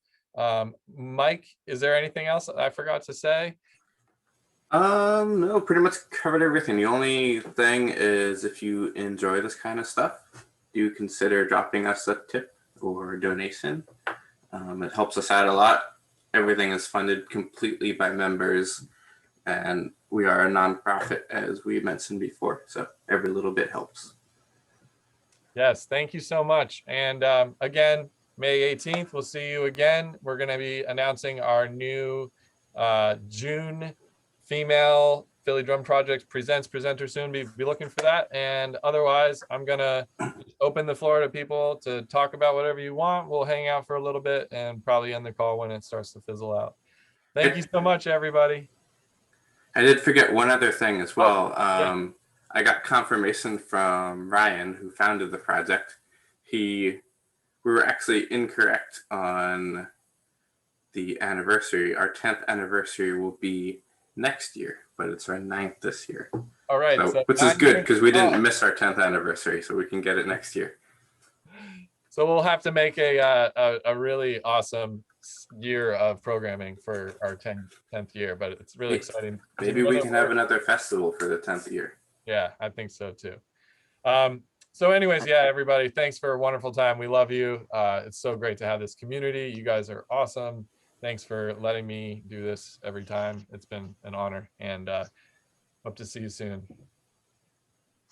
Mike, is there anything else that I forgot to say? No, pretty much covered everything. The only thing is, if you enjoy this kind of stuff, do consider dropping us a tip or a donation. It helps us out a lot. Everything is funded completely by members, and we are a nonprofit, as we mentioned before, so every little bit helps. Yes, thank you so much. And again, May 18th, we'll see you again. We're going to be announcing our new June Female Philly Drum Project presenter soon. Be looking for that. And otherwise, I'm going to open the floor to people to talk about whatever you want. We'll hang out for a little bit and probably end the call when it starts to fizzle out. Thank you so much, everybody. I did forget one other thing as well. Yeah. I got confirmation from Ryan, who founded the project. We were actually incorrect on the anniversary. Our 10th anniversary will be next year, but it's our 9th this year. All right. So, which is good because we didn't miss our 10th anniversary, so we can get it next year. So we'll have to make a really awesome year of programming for our 10th year, but it's really exciting. Maybe we can have another festival for the 10th year. Yeah, I think so too. So anyways, yeah, everybody, thanks for a wonderful time. We love you. It's so great to have this community. You guys are awesome. Thanks for letting me do this every time. It's been an honor, and hope to see you soon.